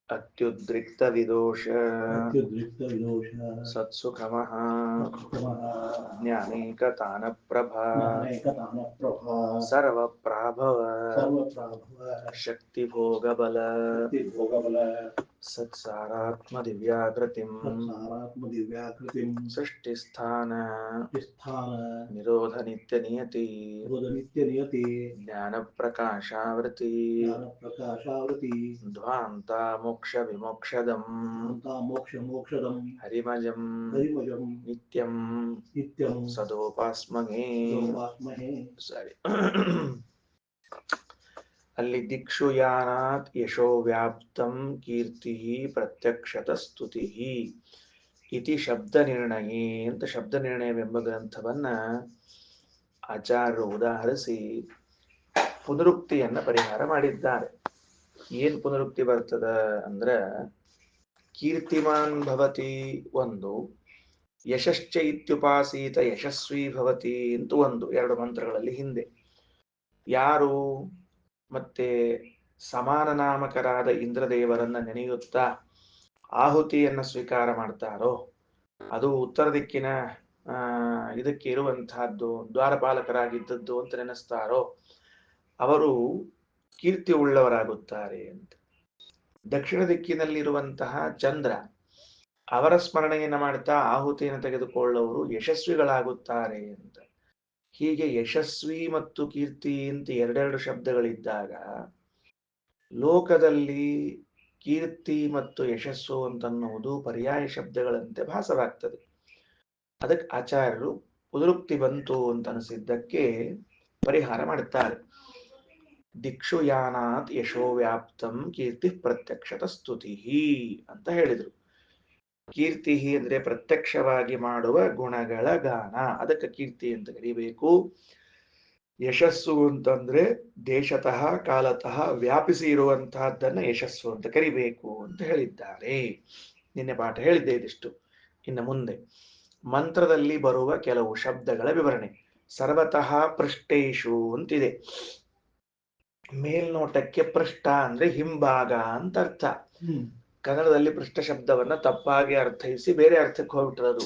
ಅತ್ಯುದ್ರಿಕ್ತವಿದೋಷ ಅತ್ಯುದ್ರಿಕ್ತವಿದೋಷ ಸತ್ಸುಖಮಃ ಸತ್ಸುಖಮಃ ಜ್ಞಾನೈಕತಾನಪ್ರಭಾ ಜ್ಞಾನೈಕತಾನಪ್ರಭಾ ಸರ್ವಪ್ರಾಭವ ಸರ್ವಪ್ರಾಭವ ಶಕ್ತಿಭೋಗಬಲ ಶಕ್ತಿಭೋಗಬಲ ಸತ್ಸಾರಾತ್ಮದಿವ್ಯಾಕೃತಿಂ ಸತ್ಸಾರಾತ್ಮದಿವ್ಯಾಕೃತಿಂ ಸೃಷ್ಟಿಸ್ಥಾನ ಸ್ಥಾನ ನಿರೋಧನಿತ್ಯನಿಯತಿ ನಿತ್ಯನಿಯತಿ ಜ್ಞಾನಪ್ರಕಾಶಾವೃತಿ ಜ್ಞಾನಪ್ರಕಾಶಾವೃತಿ ಧ್ವಾಂತ ಮೋಕ್ಷವಿಮೋಕ್ಷದಂ ಅಂತ ಮೋಕ್ಷಮೋಕ್ಷದಂ ಹರಿಮಜಂ ಹರಿಮಜಂ ನಿತ್ಯಂ ನಿತ್ಯಂ ಸದೋಪಾಸ್ಮಹೇ. ಸೋಪಾಸ್ಮಹೇ. ಸರಿ, ಅಲ್ಲಿ ದಿಕ್ಷು ಯಾನಾತ್ ಯಶೋ ವ್ಯಾಪ್ತಂ ಕೀರ್ತಿ ಪ್ರತ್ಯಕ್ಷತ ಸ್ತುತಿ ಇತಿ ಶಬ್ದ ನಿರ್ಣಯೇ ಅಂತ ಶಬ್ದ ನಿರ್ಣಯವೆಂಬ ಗ್ರಂಥವನ್ನ ಆಚಾರ್ಯರು ಉದಾಹರಿಸಿ ಪುನರುಕ್ತಿಯನ್ನ ಪರಿಹಾರ ಮಾಡಿದ್ದಾರೆ. ಏನ್ ಪುನರುಕ್ತಿ ಬರ್ತದ ಅಂದ್ರ ಕೀರ್ತಿಮಾನ್ ಭವತಿ ಒಂದು, ಯಶಶ್ಚ ಇತ್ಯುಪಾಸೀತ ಯಶಸ್ವಿ ಭವತಿ ಅಂತ ಒಂದು, ಎರಡು ಮಂತ್ರಗಳಲ್ಲಿ ಹಿಂದೆ. ಯಾರು ಮತ್ತೆ ಸಮಾನ ನಾಮಕರಾದ ಇಂದ್ರದೇವರನ್ನ ನೆನೆಯುತ್ತಾ ಆಹುತಿಯನ್ನ ಸ್ವೀಕಾರ ಮಾಡ್ತಾರೋ, ಅದು ಉತ್ತರ ದಿಕ್ಕಿನ ಇದಕ್ಕೆ ಇರುವಂತಹದ್ದು, ದ್ವಾರಪಾಲಕರಾಗಿದ್ದದ್ದು ಅಂತ ನೆನೆಸ್ತಾರೋ ಅವರು ಕೀರ್ತಿ ಉಳ್ಳವರಾಗುತ್ತಾರೆ ಅಂತ. ದಕ್ಷಿಣ ದಿಕ್ಕಿನಲ್ಲಿರುವಂತಹ ಚಂದ್ರ, ಅವರ ಸ್ಮರಣೆಯನ್ನ ಮಾಡ್ತಾ ಆಹುತಿಯನ್ನು ತೆಗೆದುಕೊಳ್ಳುವವರು ಯಶಸ್ವಿಗಳಾಗುತ್ತಾರೆ ಅಂತ. ಹೀಗೆ ಯಶಸ್ವಿ ಮತ್ತು ಕೀರ್ತಿ ಅಂತ ಎರಡೆರಡು ಶಬ್ದಗಳಿದ್ದಾಗ ಲೋಕದಲ್ಲಿ ಕೀರ್ತಿ ಮತ್ತು ಯಶಸ್ಸು ಅಂತನ್ನುವುದು ಪರ್ಯಾಯ ಶಬ್ದಗಳಂತೆ ಭಾಸವಾಗ್ತದೆ. ಅದಕ್ಕೆ ಆಚಾರ್ಯರು ಪುನರುಕ್ತಿ ಬಂತು ಅಂತ ಅನಿಸಿದ್ದಕ್ಕೆ ಪರಿಹಾರ ಮಾಡುತ್ತಾರೆ. ದಿಕ್ಷು ಯಾನಾತ್ ಯಶೋ ವ್ಯಾಪ್ತಂ ಕೀರ್ತಿ ಪ್ರತ್ಯಕ್ಷತ ಸ್ತುತಿ ಅಂತ ಹೇಳಿದ್ರು. ಕೀರ್ತಿ ಅಂದ್ರೆ ಪ್ರತ್ಯಕ್ಷವಾಗಿ ಮಾಡುವ ಗುಣಗಳ ಗಾನ, ಅದಕ್ಕೆ ಕೀರ್ತಿ ಅಂತ ಕರೀಬೇಕು. ಯಶಸ್ಸು ಅಂತಂದ್ರೆ ದೇಶತಃ ಕಾಲತಃ ವ್ಯಾಪಿಸಿ ಇರುವಂತಹದ್ದನ್ನ ಯಶಸ್ಸು ಅಂತ ಕರಿಬೇಕು ಅಂತ ಹೇಳಿದ್ದಾರೆ. ನಿನ್ನೆ ಪಾಠ ಹೇಳಿದ್ದೆ ಇದಿಷ್ಟು. ಇನ್ನು ಮುಂದೆ ಮಂತ್ರದಲ್ಲಿ ಬರುವ ಕೆಲವು ಶಬ್ದಗಳ ವಿವರಣೆ. ಸರ್ವತಃ ಪೃಷ್ಟೇಶು ಅಂತಿದೆ. ಮೇಲ್ನೋಟಕ್ಕೆ ಪೃಷ್ಠ ಅಂದ್ರೆ ಹಿಂಭಾಗ ಅಂತ ಅರ್ಥ. ಕನ್ನಡದಲ್ಲಿ ಪೃಷ್ಠ ಶಬ್ದವನ್ನ ತಪ್ಪಾಗಿ ಅರ್ಥೈಸಿ ಬೇರೆ ಅರ್ಥಕ್ಕೆ ಹೋಗ್ಬಿಟ್ರದು.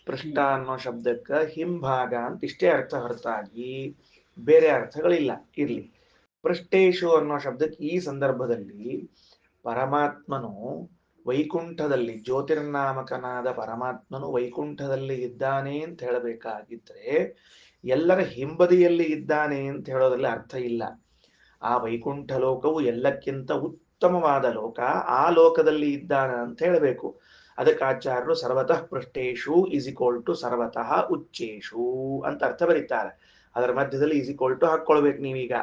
ಪೃಷ್ಠ ಅನ್ನೋ ಶಬ್ದಕ್ಕೆ ಹಿಂಭಾಗ ಅಂತ ಇಷ್ಟೇ ಅರ್ಥ ಹೊರತಾಗಿ ಬೇರೆ ಅರ್ಥಗಳಿಲ್ಲ. ಇರ್ಲಿ, ಪೃಷ್ಟೇಶು ಅನ್ನೋ ಶಬ್ದಕ್ಕೆ ಈ ಸಂದರ್ಭದಲ್ಲಿ ಪರಮಾತ್ಮನು ವೈಕುಂಠದಲ್ಲಿ, ಜ್ಯೋತಿರ್ನಾಮಕನಾದ ಪರಮಾತ್ಮನು ವೈಕುಂಠದಲ್ಲಿ ಇದ್ದಾನೆ ಅಂತ ಹೇಳಬೇಕಾಗಿದ್ರೆ ಎಲ್ಲರ ಹಿಂಬದಿಯಲ್ಲಿ ಇದ್ದಾನೆ ಅಂತ ಹೇಳೋದ್ರಲ್ಲಿ ಅರ್ಥ ಇಲ್ಲ. ಆ ವೈಕುಂಠ ಲೋಕವು ಎಲ್ಲಕ್ಕಿಂತ ಉತ್ತಮವಾದ ಲೋಕ, ಆ ಲೋಕದಲ್ಲಿ ಇದ್ದಾನೆ ಅಂತ ಹೇಳಬೇಕು. ಅದಕ್ಕೆ ಆಚಾರ್ಯರು ಸರ್ವತಃ ಪೃಷ್ಟೇಶು ಇಸ್ ಈಕ್ವಲ್ ಟು ಸರ್ವತಃ ಉಚ್ಚೇಶು ಅಂತ ಅರ್ಥ ಬರೀತಾರೆ. ಅದರ ಮಧ್ಯದಲ್ಲಿ ಇಸ್ ಈಕ್ವಲ್ ಟು ಹಾಕೊಳ್ಬೇಕು ನೀವೀಗ.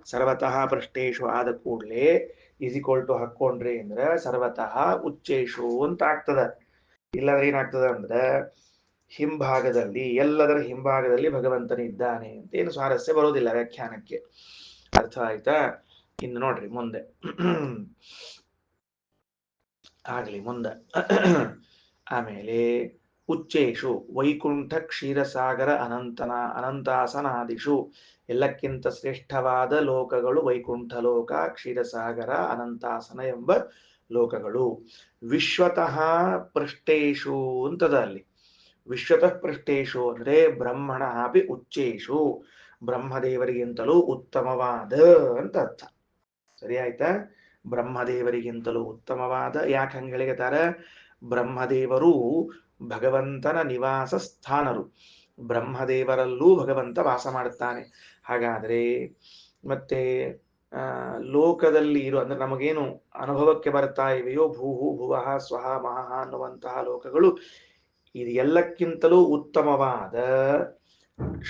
ಸರ್ವತಃ ಪೃಷ್ಟೇಶು ಆದ ಕೂಡಲೇ ಇಸ್ ಈಕ್ವಲ್ ಟು ಹಾಕೊಂಡ್ರಿ ಅಂದ್ರೆ ಸರ್ವತಃ ಉಚ್ಚೇಶು ಅಂತ ಆಗ್ತದ. ಇಲ್ಲದ್ರೆ ಏನಾಗ್ತದ ಅಂದ್ರೆ ಹಿಂಭಾಗದಲ್ಲಿ, ಎಲ್ಲದರ ಹಿಂಭಾಗದಲ್ಲಿ ಭಗವಂತನಿದ್ದಾನೆ ಅಂತ ಏನು ಸ್ವಾರಸ್ಯ ಬರೋದಿಲ್ಲ ವ್ಯಾಖ್ಯಾನಕ್ಕೆ. ಅರ್ಥ ಆಯ್ತಾ? ಇನ್ನು ನೋಡ್ರಿ ಮುಂದೆ ಆಗ್ಲಿ ಮುಂದೆ. ಆಮೇಲೆ ಉಚ್ಚೇಶು ವೈಕುಂಠ ಕ್ಷೀರಸಾಗರ ಅನಂತಾಸನಾದಿಷು, ಎಲ್ಲಕ್ಕಿಂತ ಶ್ರೇಷ್ಠವಾದ ಲೋಕಗಳು ವೈಕುಂಠ ಲೋಕ, ಕ್ಷೀರಸಾಗರ, ಅನಂತಾಸನ ಎಂಬ ಲೋಕಗಳು. ವಿಶ್ವತಃ ಪೃಷ್ಟೇಶು ಅಂತದ ಅಲ್ಲಿ. ವಿಶ್ವತಃ ಪೃಷ್ಟೇಶು ಅಂದ್ರೆ ಬ್ರಹ್ಮಣ ಅಪಿ ಉಚ್ಚೇಶು, ಬ್ರಹ್ಮದೇವರಿಗಿಂತಲೂ ಉತ್ತಮವಾದ ಅಂತ ಅರ್ಥ. ಸರಿ ಆಯ್ತಾ? ಬ್ರಹ್ಮದೇವರಿಗಿಂತಲೂ ಉತ್ತಮವಾದ. ಯಾಕೆ ಹಂಗೆ ಹೇಳಿದಾರ? ಬ್ರಹ್ಮದೇವರು ಭಗವಂತನ ನಿವಾಸ ಸ್ಥಾನರು, ಬ್ರಹ್ಮದೇವರಲ್ಲೂ ಭಗವಂತ ವಾಸ ಮಾಡುತ್ತಾನೆ. ಹಾಗಾದ್ರೆ ಮತ್ತೆ ಲೋಕದಲ್ಲಿ ಇರೋ ಅಂದ್ರೆ ನಮಗೇನು ಅನುಭವಕ್ಕೆ ಬರ್ತಾ ಇವೆಯೋ ಭೂಹು ಭುವಃ ಸ್ವಹ ಮಹಃ ಅನ್ನುವಂತಹ ಲೋಕಗಳು, ಇದು ಎಲ್ಲಕ್ಕಿಂತಲೂ ಉತ್ತಮವಾದ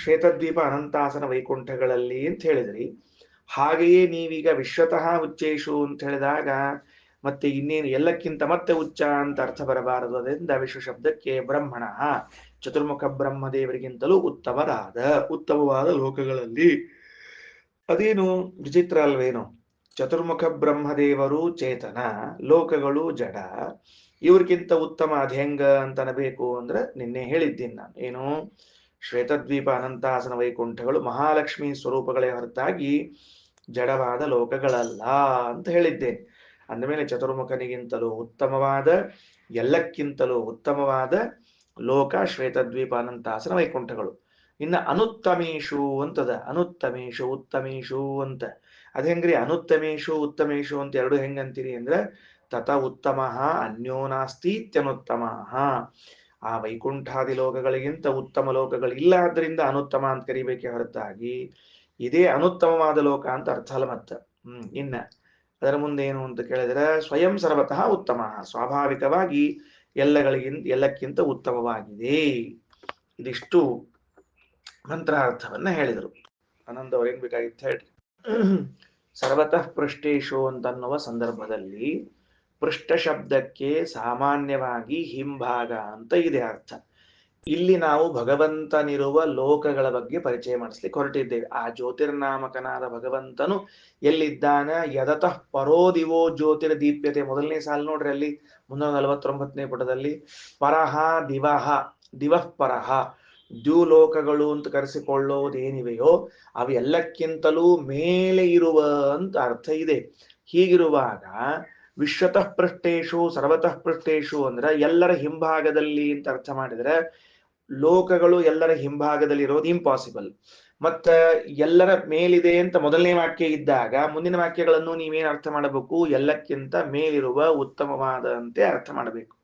ಶ್ವೇತದ್ವೀಪ ಅನಂತಾಸನ ವೈಕುಂಠಗಳಲ್ಲಿ ಅಂತ ಹೇಳಿದ್ರಿ. ಹಾಗೆಯೇ ನೀವೀಗ ವಿಶ್ವತಃ ಉಚ್ಚೇಶು ಅಂತ ಹೇಳಿದಾಗ ಮತ್ತೆ ಇನ್ನೇನು ಎಲ್ಲಕ್ಕಿಂತ ಮತ್ತೆ ಉಚ್ಚ ಅಂತ ಅರ್ಥ ಬರಬಾರದು. ಅದರಿಂದ ವಿಶ್ವ ಶಬ್ದಕ್ಕೆ ಬ್ರಹ್ಮಣ, ಚತುರ್ಮುಖ ಬ್ರಹ್ಮದೇವರಿಗಿಂತಲೂ ಉತ್ತಮವಾದ ಲೋಕಗಳಲ್ಲಿ. ಅದೇನು ವಿಚಿತ್ರ ಅಲ್ವೇನು? ಚತುರ್ಮುಖ ಬ್ರಹ್ಮದೇವರು ಚೇತನ, ಲೋಕಗಳು ಜಡ, ಇವ್ರಿಗಿಂತ ಉತ್ತಮ ಅಧ್ಯಂಗ ಅಂತ ಅನ್ಬೇಕು ಅಂದ್ರೆ ನಿನ್ನೆ ಹೇಳಿದ್ದೀನಿ ನಾನು. ಏನು? ಶ್ವೇತದ್ವೀಪ ಅನಂತಾಸನ ವೈಕುಂಠಗಳು ಮಹಾಲಕ್ಷ್ಮಿ ಸ್ವರೂಪಗಳೇ ಹೊರತಾಗಿ ಜಡವಾದ ಲೋಕಗಳಲ್ಲ ಅಂತ ಹೇಳಿದ್ದೇನೆ. ಅಂದಮೇಲೆ ಚತುರ್ಮುಖನಿಗಿಂತಲೂ ಉತ್ತಮವಾದ, ಎಲ್ಲಕ್ಕಿಂತಲೂ ಉತ್ತಮವಾದ ಲೋಕ ಶ್ವೇತದ್ವೀಪ ಅನಂತಾಸನ ವೈಕುಂಠಗಳು. ಇನ್ನು ಅನುತ್ತಮೇಶು ಅಂತದ, ಅನುತ್ತಮೇಶು ಉತ್ತಮೇಶು ಅಂತ. ಅದ ಹೆಂಗ್ರಿ ಅನುತ್ತಮೇಶು ಉತ್ತಮೇಶು ಅಂತ ಎರಡು ಹೆಂಗಂತೀರಿ ಅಂದ್ರೆ ತತ ಉತ್ತಮ ಅನ್ಯೋ ನಾಸ್ತಿ ಇತ್ಯನುತ್ತಮ. ಆ ವೈಕುಂಠಾದಿ ಲೋಕಗಳಿಗಿಂತ ಉತ್ತಮ ಲೋಕಗಳಿಲ್ಲ, ಆದ್ರಿಂದ ಅನುತ್ತಮ ಅಂತ ಕರಿಬೇಕೆ ಹೊರತಾಗಿ ಇದೇ ಅನುತ್ತಮವಾದ ಲೋಕ ಅಂತ ಅರ್ಥ ಅಲ್ಲ ಮತ್ತ. ಇನ್ನ ಅದರ ಮುಂದೆ ಏನು ಅಂತ ಕೇಳಿದ್ರೆ ಸ್ವಯಂ ಸರ್ವತಃ ಉತ್ತಮ, ಸ್ವಾಭಾವಿಕವಾಗಿ ಎಲ್ಲಕ್ಕಿಂತ ಉತ್ತಮವಾಗಿದೆ. ಇದಿಷ್ಟು ಮಂತ್ರಾರ್ಥವನ್ನ ಹೇಳಿದರು. ಆನಂದ್ ಅವ್ರೇನ್ ಬೇಕಾಗಿತ್ತು ಹೇಳ್ರಿ. ಸರ್ವತಃ ಪೃಷ್ಟೇಶು ಅಂತನ್ನುವ ಸಂದರ್ಭದಲ್ಲಿ ಪೃಷ್ಠ ಶಬ್ದಕ್ಕೆ ಸಾಮಾನ್ಯವಾಗಿ ಹಿಂಭಾಗ ಅಂತ ಇದೆ ಅರ್ಥ. ಇಲ್ಲಿ ನಾವು ಭಗವಂತನಿರುವ ಲೋಕಗಳ ಬಗ್ಗೆ ಪರಿಚಯ ಮಾಡಿಸ್ಲಿಕ್ಕೆ ಹೊರಟಿದ್ದೇವೆ. ಆ ಜ್ಯೋತಿರ್ನಾಮಕನಾದ ಭಗವಂತನು ಎಲ್ಲಿದ್ದಾನ, ಯದತಃ ಪರೋದಿವೋ ಜ್ಯೋತಿರ್ದೀಪ್ಯತೆ, ಮೊದಲನೇ ಸಾಲು ನೋಡ್ರಿ ಅಲ್ಲಿ 349ನೇ ಪುಟದಲ್ಲಿ. ಪರಹ ದಿವಹ, ದಿವಃ ಪರಹ, ದ್ಯುಲೋಕಗಳು ಅಂತ ಕರೆಸಿಕೊಳ್ಳುವುದೇನಿವೆಯೋ ಅವು ಎಲ್ಲಕ್ಕಿಂತಲೂ ಮೇಲೆ ಇರುವ ಅಂತ ಅರ್ಥ ಇದೆ. ಹೀಗಿರುವಾಗ ವಿಶ್ವತಃ ಪೃಷ್ಟೇಶು ಸರ್ವತಃ ಪೃಷ್ಟೇಶು ಅಂದ್ರೆ ಎಲ್ಲರ ಹಿಂಭಾಗದಲ್ಲಿ ಅಂತ ಅರ್ಥ ಮಾಡಿದ್ರೆ ಲೋಕಗಳು ಎಲ್ಲರ ಹಿಂಭಾಗದಲ್ಲಿ ಇರೋದು ಇಂಪಾಸಿಬಲ್. ಮತ್ತ ಎಲ್ಲರ ಮೇಲಿದೆ ಅಂತ ಮೊದಲನೇ ವಾಕ್ಯ ಇದ್ದಾಗ ಮುಂದಿನ ವಾಕ್ಯಗಳನ್ನು ನೀವೇನ್ ಅರ್ಥ ಮಾಡಬೇಕು, ಎಲ್ಲಕ್ಕಿಂತ ಮೇಲಿರುವ ಉತ್ತಮವಾದಂತೆ ಅರ್ಥ ಮಾಡಬೇಕು.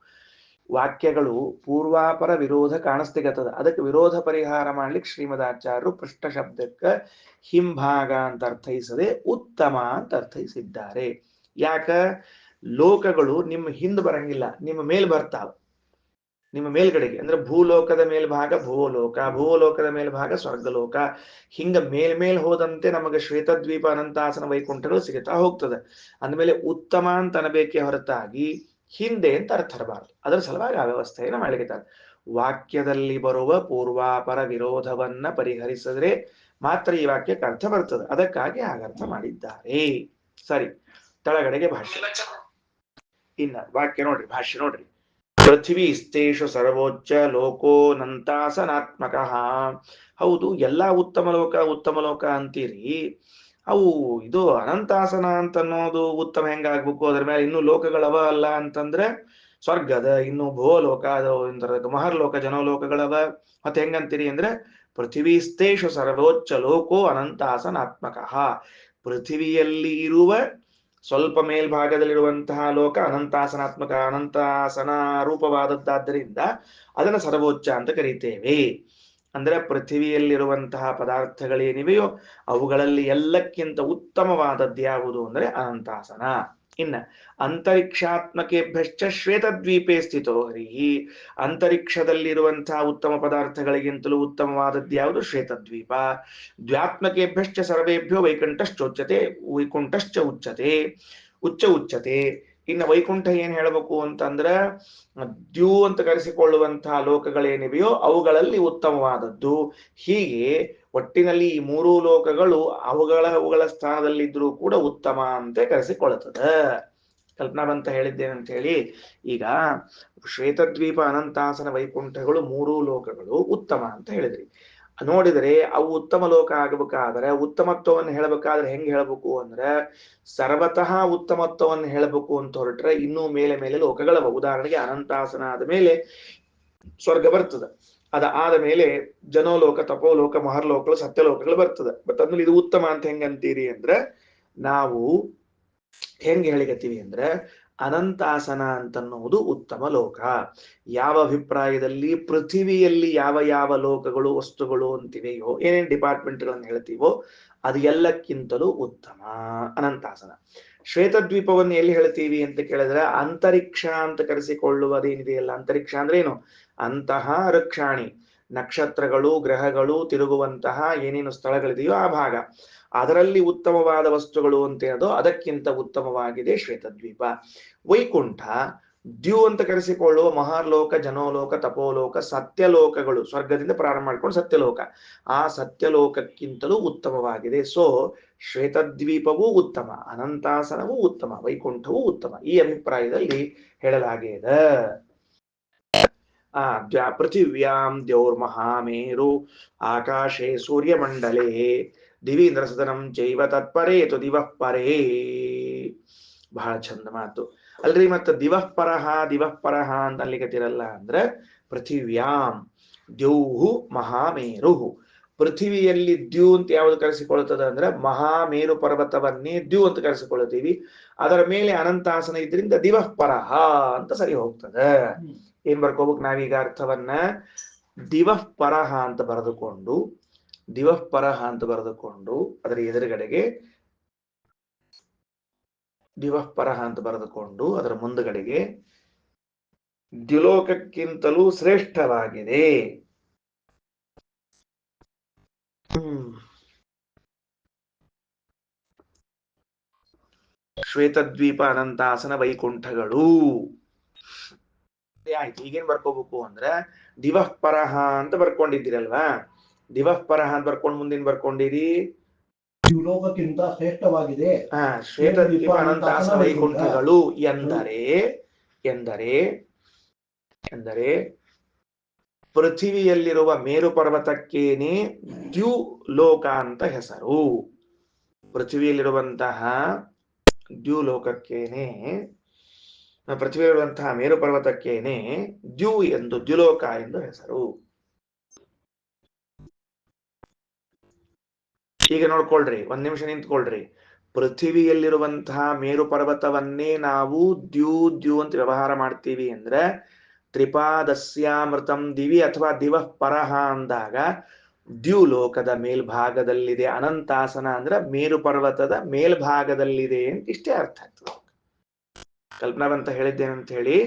ವಾಕ್ಯಗಳು ಪೂರ್ವಾಪರ ವಿರೋಧ ಕಾಣಿಸ್ತಿಗತ್ತದ. ಅದಕ್ಕೆ ವಿರೋಧ ಪರಿಹಾರ ಮಾಡ್ಲಿಕ್ಕೆ ಶ್ರೀಮದಾಚಾರ್ಯರು ಪೃಷ್ಠ ಶಬ್ದಕ್ಕೆ ಹಿಂಭಾಗ ಅಂತ ಅರ್ಥೈಸದೆ ಉತ್ತಮ ಅಂತ ಅರ್ಥೈಸಿದ್ದಾರೆ. ಯಾಕ, ಲೋಕಗಳು ನಿಮ್ಮ ಹಿಂದ್ ಬರಂಗಿಲ್ಲ, ನಿಮ್ಮ ಮೇಲ್ ಬರ್ತಾವ. ನಿಮ್ಮ ಮೇಲ್ಗಡೆಗೆ ಅಂದ್ರೆ ಭೂಲೋಕದ ಮೇಲ್ಭಾಗ ಭೂಲೋಕ, ಭೂಲೋಕದ ಮೇಲ್ಭಾಗ ಸ್ವರ್ಗಲೋಕ, ಹಿಂಗ ಮೇಲ್ಮೇಲ್ ಹೋದಂತೆ ನಮಗೆ ಶ್ವೇತದ್ವೀಪ ಅನಂತಾಸನ ವೈಕುಂಠಗಳು ಸಿಗುತ್ತಾ ಹೋಗ್ತದೆ. ಅಂದಮೇಲೆ ಉತ್ತಮ ಅಂತ ಅನಬೇಕೆ ಹೊರತಾಗಿ ಹಿಂದೆ ಅಂತ ಅರ್ಥ ಇರಬಾರದು. ಅದರ ಸಲುವಾಗಿ ಆ ವ್ಯವಸ್ಥೆಯನ್ನು ಮಾಡಲಿಕ್ಕಿದ್ದಾರೆ. ವಾಕ್ಯದಲ್ಲಿ ಬರುವ ಪೂರ್ವಾಪರ ವಿರೋಧವನ್ನ ಪರಿಹರಿಸಿದ್ರೆ ಮಾತ್ರ ಈ ವಾಕ್ಯಕ್ಕೆ ಅರ್ಥ ಬರ್ತದೆ. ಅದಕ್ಕಾಗಿ ಹಾಗರ್ಥ ಮಾಡಿದ್ದಾರೆ. ಸರಿ, ತಳಗಡೆಗೆ ಭಾಷ್ಯ. ಇನ್ನ ವಾಕ್ಯ ನೋಡ್ರಿ, ಭಾಷ್ಯ ನೋಡ್ರಿ. ಪೃಥ್ವಿ ಇಸ್ತೇಷು ಸರ್ವೋಚ್ಚ ಲೋಕೋನಂತಾಸನಾತ್ಮಕ. ಹೌದು, ಎಲ್ಲಾ ಉತ್ತಮ ಲೋಕ ಅಂತೀರಿ. ಅವು ಇದು ಅನಂತಾಸನ ಅಂತ ಅನ್ನೋದು ಉತ್ತಮ ಹೆಂಗಾಗ್ಬೇಕು, ಅದ್ರ ಮೇಲೆ ಇನ್ನು ಲೋಕಗಳವ ಅಲ್ಲ ಅಂತಂದ್ರೆ ಸ್ವರ್ಗದ ಇನ್ನು ಭೂಲೋಕ ಅದ ಮಹರ್ಲೋಕ ಜನೋಲೋಕಗಳವ. ಮತ್ತೆ ಹೆಂಗಂತೀರಿ ಅಂದ್ರೆ ಪೃಥ್ವೀಸ್ತೇಷು ಸರ್ವೋಚ್ಚ ಲೋಕೋ ಅನಂತಾಸನಾತ್ಮಕ. ಪೃಥ್ವಿಯಲ್ಲಿ ಇರುವ ಸ್ವಲ್ಪ ಮೇಲ್ಭಾಗದಲ್ಲಿರುವಂತಹ ಲೋಕ ಅನಂತಾಸನಾತ್ಮಕ, ಅನಂತಾಸನ ರೂಪವಾದದ್ದಾದ್ದರಿಂದ ಅದನ್ನು ಸರ್ವೋಚ್ಚ ಅಂತ ಕರೀತೇವೆ. ಅಂದ್ರೆ ಪೃಥ್ವಿಯಲ್ಲಿರುವಂತಹ ಪದಾರ್ಥಗಳೇನಿವೆಯೋ ಅವುಗಳಲ್ಲಿ ಎಲ್ಲಕ್ಕಿಂತ ಉತ್ತಮವಾದದ್ದು ಯಾವುದು ಅಂದ್ರೆ ಅನಂತಾಸನ. ಇನ್ನ ಅಂತರಿಕ್ಷಾತ್ಮಕೇಭ್ಯಶ್ಚ ಶ್ವೇತದ್ವೀಪೇ ಸ್ಥಿತೋ ಹರಿಹಿ. ಅಂತರಿಕ್ಷದಲ್ಲಿರುವಂತಹ ಉತ್ತಮ ಪದಾರ್ಥಗಳಿಗಿಂತಲೂ ಉತ್ತಮವಾದದ್ದು ಯಾವುದು? ಶ್ವೇತದ್ವೀಪ. ದ್ವ್ಯಾತ್ಮಕೇಭ್ಯಶ್ಚ ಸರ್ವೇಭ್ಯೋ ವೈಕುಂಠಶ್ಚೋಚ್ಯತೆ, ವೈಕುಂಠಶ್ಚ ಉಚ್ಯತೆ. ಇನ್ನು ವೈಕುಂಠ ಏನ್ ಹೇಳಬೇಕು ಅಂತಂದ್ರೆ ದ್ಯೂ ಅಂತ ಕರೆಸಿಕೊಳ್ಳುವಂತಹ ಲೋಕಗಳೇನಿವೆಯೋ ಅವುಗಳಲ್ಲಿ ಉತ್ತಮವಾದದ್ದು. ಹೀಗೆ ಒಟ್ಟಿನಲ್ಲಿ ಈ ಮೂರೂ ಲೋಕಗಳು ಅವುಗಳ ಸ್ಥಾನದಲ್ಲಿದ್ರೂ ಕೂಡ ಉತ್ತಮ ಅಂತ ಕರೆಸಿಕೊಳ್ಳುತ್ತದೆ. ಕಲ್ಪನಾ ಬಂತ ಹೇಳಿದ್ದೇನೆ ಅಂತ ಹೇಳಿ. ಈಗ ಶ್ವೇತದ್ವೀಪ ಅನಂತಾಸನ ವೈಕುಂಠಗಳು ಮೂರೂ ಲೋಕಗಳು ಉತ್ತಮ ಅಂತ ಹೇಳಿದ್ರಿ. ನೋಡಿದರೆ ಅವು ಉತ್ತಮ ಲೋಕ ಆಗಬೇಕಾದ್ರೆ ಉತ್ತಮತ್ವವನ್ನು ಹೇಳಬೇಕಾದ್ರೆ ಹೆಂಗ್ ಹೇಳ್ಬೇಕು ಅಂದ್ರೆ ಸರ್ವತಃ ಉತ್ತಮತ್ವವನ್ನು ಹೇಳಬೇಕು ಅಂತ ಹೊರಟ್ರೆ ಇನ್ನೂ ಮೇಲೆ ಮೇಲೆ ಲೋಕಗಳವ. ಉದಾಹರಣೆಗೆ ಅನಂತಾಸನ ಆದ ಮೇಲೆ ಸ್ವರ್ಗ ಬರ್ತದೆ, ಆದ ಮೇಲೆ ಜನೋಲೋಕ, ತಪೋಲೋಕ, ಮಹರ್ಲೋಕಗಳು, ಸತ್ಯಲೋಕಗಳು ಬರ್ತದೆ. ಬಟ್ ಅಂದ್ಮೇಲೆ ಇದು ಉತ್ತಮ ಅಂತ ಹೆಂಗಂತೀರಿ ಅಂದ್ರೆ ನಾವು ಹೆಂಗ್ ಹೇಳಿಕತ್ತೀವಿ ಅಂದ್ರೆ ಅನಂತಾಸನ ಅಂತನ್ನುವುದು ಉತ್ತಮ ಲೋಕ. ಯಾವ ಅಭಿಪ್ರಾಯದಲ್ಲಿ ಪೃಥ್ವಿಯಲ್ಲಿ ಯಾವ ಯಾವ ಲೋಕಗಳು ವಸ್ತುಗಳು ಅಂತಿವೆಯೋ, ಏನೇನ್ ಡಿಪಾರ್ಟ್ಮೆಂಟ್ಗಳನ್ನು ಹೇಳ್ತೀವೋ ಅದು ಎಲ್ಲಕ್ಕಿಂತಲೂ ಉತ್ತಮ ಅನಂತಾಸನ. ಶ್ವೇತದ್ವೀಪವನ್ನು ಎಲ್ಲಿ ಹೇಳ್ತೀವಿ ಅಂತ ಕೇಳಿದ್ರೆ ಅಂತರಿಕ್ಷ ಅಂತ ಕರೆಸಿಕೊಳ್ಳುವುದೇನಿದೆಯಲ್ಲ, ಅಂತರಿಕ್ಷ ಅಂದ್ರೆ ಏನು? ಅಂತಹ ರಕ್ಷಾಣಿ, ನಕ್ಷತ್ರಗಳು ಗ್ರಹಗಳು ತಿರುಗುವಂತಹ ಏನೇನು ಸ್ಥಳಗಳಿದೆಯೋ ಆ ಭಾಗ, ಅದರಲ್ಲಿ ಉತ್ತಮವಾದ ವಸ್ತುಗಳು ಅಂತ ಹೇಳೋದು ಅದಕ್ಕಿಂತ ಉತ್ತಮವಾಗಿದೆ ಶ್ವೇತದ್ವೀಪ. ವೈಕುಂಠ ದ್ಯೂ ಅಂತ ಕರೆಸಿಕೊಳ್ಳುವ ಮಹಾರ್ಲೋಕ, ಜನೋಲೋಕ, ತಪೋಲೋಕ, ಸತ್ಯಲೋಕಗಳು, ಸ್ವರ್ಗದಿಂದ ಪ್ರಾರಂಭ ಮಾಡ್ಕೊಂಡು ಸತ್ಯಲೋಕ, ಆ ಸತ್ಯಲೋಕಕ್ಕಿಂತಲೂ ಉತ್ತಮವಾಗಿದೆ. ಸೊ ಶ್ವೇತದ್ವೀಪವೂ ಉತ್ತಮ, ಅನಂತಾಸನವೂ ಉತ್ತಮ, ವೈಕುಂಠವೂ ಉತ್ತಮ, ಈ ಅಭಿಪ್ರಾಯದಲ್ಲಿ ಹೇಳಲಾಗಿದೆ. ಪೃಥಿವ್ಯಾಂ ದ್ಯೌರ್ಮಹಾಮೇರು ಆಕಾಶೇ ಸೂರ್ಯಮಂಡಲೇ ದಿವೀಂದ್ರ ಸದನಂ ಚೈವ ತತ್ಪರೇ ತು ದಿವಃ ಪರೇ. ಬಹಳ ಚಂದ ಮಾತು. ಅಲ್ರಿ ಮತ್ತ ದಿವಃ ಪರಹ ಅಂತ ಅಲ್ಲಿಗತಿರಲ್ಲ ಅಂದ್ರೆ ಪೃಥಿವ್ಯಾಂ ದ್ಯೌಹು ಮಹಾಮೇರು. ಪೃಥಿವಿಯಲ್ಲಿ ದ್ಯೂ ಅಂತ ಯಾವ್ದು ಕರೆಸಿಕೊಳ್ಳುತ್ತದೆ ಅಂದ್ರೆ ಮಹಾಮೇರು ಪರ್ವತವನ್ನೇ ದ್ಯೂ ಅಂತ ಕರೆಸಿಕೊಳ್ಳುತ್ತೀವಿ. ಅದರ ಮೇಲೆ ಅನಂತಾಸನ ಇದ್ರಿಂದ ದಿವಃ ಪರಹ ಅಂತ ಸರಿ ಹೋಗ್ತದೆ. ಏನ್ ಬರ್ಕೋಬೇಕು ನಾವೀಗ ಅರ್ಥವನ್ನ? ದಿವಃ ಪರಹ ಅಂತ ಬರೆದುಕೊಂಡು ಅದರ ಎದುರುಗಡೆಗೆ ದಿವಃ ಪರಹ ಅಂತ ಬರೆದುಕೊಂಡು ಅದರ ಮುಂದುಗಡೆಗೆ ದ್ಯುಲೋಕಕ್ಕಿಂತಲೂ ಶ್ರೇಷ್ಠವಾಗಿದೆ. ಶ್ವೇತದ್ವೀಪ ಅನಂತಾಸನ ವೈಕುಂಠಗಳು. ಆಯ್ತು. ಈಗೇನ್ ಬರ್ಕೋಬೇಕು ಅಂದ್ರೆ ದಿವಃ ಪರಹ ಅಂತ ಬರ್ಕೊಂಡಿದ್ದೀರಲ್ವಾ? ದಿವಃ ಪರಹ ಅಂತ ಬರ್ಕೊಂಡು ಮುಂದಿನ ಬರ್ಕೊಂಡಿರಿ ದ್ಯುಲೋಕಕ್ಕಿಂತ ಶ್ರೇಷ್ಠವಾಗಿದೆ. ಶ್ವೇತದ್ವೀಪ ಅನಂತಾಸನ ವೈಕುಂಠಗಳು ಎಂದರೆ ಎಂದರೆ ಎಂದರೆ ಪೃಥಿವಿಯಲ್ಲಿರುವ ಮೇರು ಪರ್ವತಕ್ಕೇನೆ ದ್ಯುಲೋಕ ಅಂತ ಹೆಸರು. ಪೃಥ್ವಿಯಲ್ಲಿರುವಂತಹ ದ್ಯುಲೋಕಕ್ಕೇನೆ, ಪೃಥ್ವಿಯಲ್ಲಿರುವಂತಹ ಮೇರು ಪರ್ವತಕ್ಕೇನೆ ದ್ಯುಲೋಕ ಎಂದು ಹೆಸರು. ಈಗ ನೋಡ್ಕೊಳ್ರಿ, ಒಂದ್ ನಿಮಿಷ ನಿಂತ್ಕೊಳ್ರಿ. ಪೃಥ್ವಿಯಲ್ಲಿರುವಂತಹ ಮೇರು ಪರ್ವತವನ್ನೇ ನಾವು ದ್ಯೂ ಅಂತ ವ್ಯವಹಾರ ಮಾಡ್ತೀವಿ ಅಂದ್ರೆ ತ್ರಿಪಾದಸ್ಯಾಮೃತಂ ದಿವಿ ಅಥವಾ ದಿವಃ ಪರಹ ಅಂದಾಗ ದ್ಯುಲೋಕದ ಮೇಲ್ಭಾಗದಲ್ಲಿದೆ. ಅನಂತಾಸನ ಅಂದ್ರೆ ಮೇರು ಪರ್ವತದ ಮೇಲ್ಭಾಗದಲ್ಲಿದೆ ಅಂತ ಇಷ್ಟೇ ಅರ್ಥ ಆಗ್ತದೆ. ಕಲ್ಪನಾವಂತ ಹೇಳಿದ್ದೇನಂತ ಹೇಳಿ,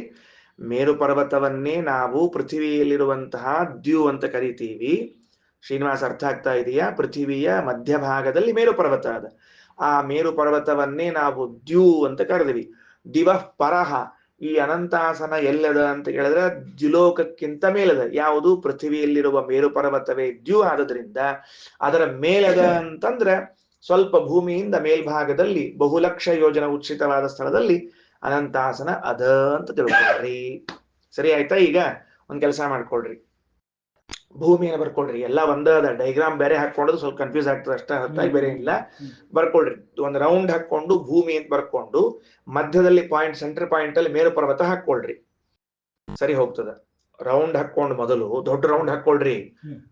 ಮೇರು ಪರ್ವತವನ್ನೇ ನಾವು ಪೃಥ್ವಿಯಲ್ಲಿರುವಂತಹ ದ್ಯೂ ಅಂತ ಕರಿತೀವಿ. ಶ್ರೀನಿವಾಸ ಅರ್ಥ ಆಗ್ತಾ ಇದೆಯಾ? ಪೃಥ್ವಿಯ ಮಧ್ಯಭಾಗದಲ್ಲಿ ಮೇರು ಪರ್ವತ ಅದ. ಆ ಮೇರು ಪರ್ವತವನ್ನೇ ನಾವು ದ್ಯೂ ಅಂತ ಕರೆದ್ವಿ. ದಿವಃ ಪರಹ, ಈ ಅನಂತಾಸನ ಎಲ್ಲದ ಅಂತ ಹೇಳಿದ್ರೆ ದ್ಯುಲೋಕಕ್ಕಿಂತ ಮೇಲದ. ಯಾವುದು? ಪೃಥ್ವಿಯಲ್ಲಿರುವ ಮೇರು ಪರ್ವತವೇ ದ್ಯೂ ಆದ್ರಿಂದ ಅದರ ಮೇಲದ ಅಂತಂದ್ರೆ ಸ್ವಲ್ಪ ಭೂಮಿಯಿಂದ ಮೇಲ್ಭಾಗದಲ್ಲಿ ಬಹುಲಕ್ಷ ಯೋಜನ ಉಚ್ಚಿತವಾದ ಸ್ಥಳದಲ್ಲಿ ಅನಂತಾಸನ ಅದ ಅಂತ ತಿಳ್ಕೊಳ್ರಿ. ಸರಿ ಆಯ್ತಾ? ಈಗ ಒಂದ್ ಕೆಲಸ ಮಾಡ್ಕೊಳ್ರಿ, ಭೂಮಿಯನ್ನು ಬರ್ಕೊಳ್ರಿ. ಎಲ್ಲ ಒಂದಾದ ಡೈಗ್ರಾಮ್ ಬೇರೆ ಹಾಕೊಂಡು ಸ್ವಲ್ಪ ಕನ್ಫ್ಯೂಸ್ ಆಗ್ತದೆ ಅಷ್ಟ, ಹೊತ್ತಾಗಿ ಬೇರೆ ಇಲ್ಲ. ಬರ್ಕೊಳ್ರಿ, ಒಂದು ರೌಂಡ್ ಹಾಕೊಂಡು ಭೂಮಿ ಅಂತ ಬರ್ಕೊಂಡು ಮಧ್ಯದಲ್ಲಿ ಪಾಯಿಂಟ್, ಸೆಂಟರ್ ಪಾಯಿಂಟ್ ಅಲ್ಲಿ ಮೇರು ಪರ್ವತ ಹಾಕೊಳ್ರಿ. ಸರಿ ಹೋಗ್ತದ. ರೌಂಡ್ ಹಾಕೊಂಡು ಮೊದಲು ದೊಡ್ಡ ರೌಂಡ್ ಹಾಕೊಳ್ರಿ.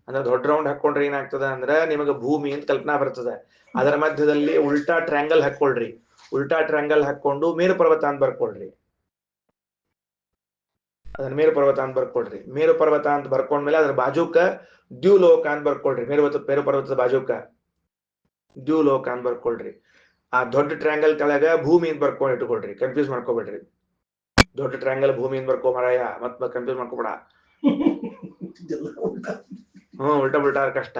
ಅಂದ್ರೆ ದೊಡ್ಡ ರೌಂಡ್ ಹಾಕೊಂಡ್ರೆ ಏನಾಗ್ತದ ಅಂದ್ರೆ ನಿಮಗೆ ಭೂಮಿ ಅಂತ ಕಲ್ಪನಾ ಬರ್ತದೆ. ಅದರ ಮಧ್ಯದಲ್ಲಿ ಉಲ್ಟಾ ಟ್ರ್ಯಾಂಗಲ್ ಹಾಕೊಳ್ರಿ. ಉಲ್ಟಾ ಟ್ರ್ಯಾಂಗಲ್ ಹಾಕೊಂಡು ಮೇರು ಪರ್ವತ ಅಂತ ಬರ್ಕೊಳ್ರಿ. ಅದನ್ನ ಮೇರು ಪರ್ವತ ಅಂತ ಬರ್ಕೊಳ್ರಿ. ಮೇರು ಪರ್ವತ ಅಂತ ಬರ್ಕೊಂಡ್ಮೇಲೆ ಅದ್ರ ಬಾಜುಕ ದ್ಯುಲೋಕ ಅಂತ ಬರ್ಕೊಳ್ರಿ. ಮೇರು ಪರ್ವತದ ಬಾಜುಕ ದ್ಯುಲೋಕ ಅಂತ ಬರ್ಕೊಳ್ರಿ. ಆ ದೊಡ್ಡ ಟ್ರ್ಯಾಂಗಲ್ ಕೆಳಗ ಭೂಮಿ ಅಂತ ಬರ್ಕೊಂಡು ಇಟ್ಕೊಳ್ರಿ. ಕನ್ಫ್ಯೂಸ್ ಮಾಡ್ಕೋಬೇಡ್ರಿ. ದೊಡ್ಡ ಟ್ರ್ಯಾಂಗಲ್ ಭೂಮಿ ಅಂತ ಬರ್ಕೋ ಮರಾಯ, ಮತ್ ಕನ್ಫ್ಯೂಸ್ ಮಾಡ್ಕೋಬೇಡ. ಉಲ್ಟಾ ಕಷ್ಟ.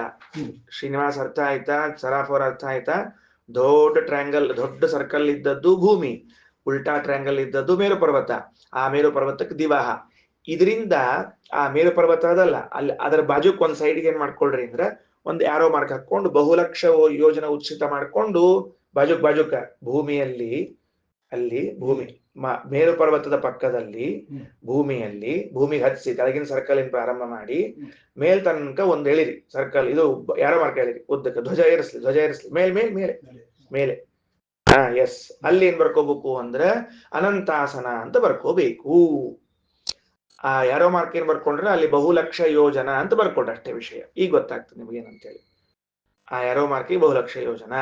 ಶ್ರೀನಿವಾಸ್ ಅರ್ಥ ಆಯ್ತಾ? ಸರಾಫ್ ಅವ್ರ ಅರ್ಥ ಆಯ್ತಾ? ದೊಡ್ಡ ಟ್ರ್ಯಾಂಗಲ್, ದೊಡ್ಡ ಸರ್ಕಲ್ ಇದ್ದದ್ದು ಭೂಮಿ, ಉಲ್ಟಾ ಟ್ರ್ಯಾಂಗಲ್ ಇದ್ದದ್ದು ಮೇರು ಪರ್ವತ. ಆ ಮೇರು ಪರ್ವತಕ್ಕೆ ದಿವಾಹ. ಇದರಿಂದ ಆ ಮೇರು ಪರ್ವತ ಅದಲ್ಲ, ಅಲ್ಲಿ ಅದರ ಬಾಜುಕ್ ಒಂದ್ ಸೈಡ್ಗೆ ಏನ್ ಮಾಡ್ಕೊಳ್ರಿ ಅಂದ್ರೆ ಒಂದು ಆರೋ ಮಾರ್ಕ್ ಹಾಕೊಂಡು ಬಹುಲಕ್ಷ ಯೋಜನ ಉಚ್ಚಿತ ಮಾಡ್ಕೊಂಡು ಬಾಜುಕ ಭೂಮಿಯಲ್ಲಿ, ಅಲ್ಲಿ ಭೂಮಿ ಮೇರು ಪರ್ವತದ ಪಕ್ಕದಲ್ಲಿ ಭೂಮಿಗೆ ಹಚ್ಚಿಸಿ ಕೆಳಗಿನ ಸರ್ಕಲ್ ಇಂದ ಪ್ರಾರಂಭ ಮಾಡಿ ಮೇಲ್ ತನಕ ಒಂದ್ ಎಳಿರಿ ಸರ್ಕಲ್. ಇದು ಯಾರೋ ಮಾರ್ಕ್ ಎಳಿರಿ ಉದ್ದಕ್ಕೆ. ಧ್ವಜ ಏರಿಸ್ಲಿ ಮೇಲೆ. ಎಸ್. ಅಲ್ಲಿ ಏನ್ ಬರ್ಕೋಬೇಕು ಅಂದ್ರೆ ಅನಂತಾಸನ ಅಂತ ಬರ್ಕೋಬೇಕು. ಆ ಯಾರೋ ಮಾರ್ಕ್ ಏನ್ ಬರ್ಕೊಂಡ್ರೆ ಅಲ್ಲಿ ಬಹುಲಕ್ಷ ಯೋಜನ ಅಂತ ಬರ್ಕೊಂಡ್ರೆ ಅಷ್ಟೇ ವಿಷಯ. ಈಗ ಗೊತ್ತಾಗ್ತದೆ ನಿಮ್ಗೇನಂತೇಳಿ. ಆ ಯಾರೋ ಮಾರ್ಕಿಗೆ ಬಹುಲಕ್ಷ ಯೋಜನ.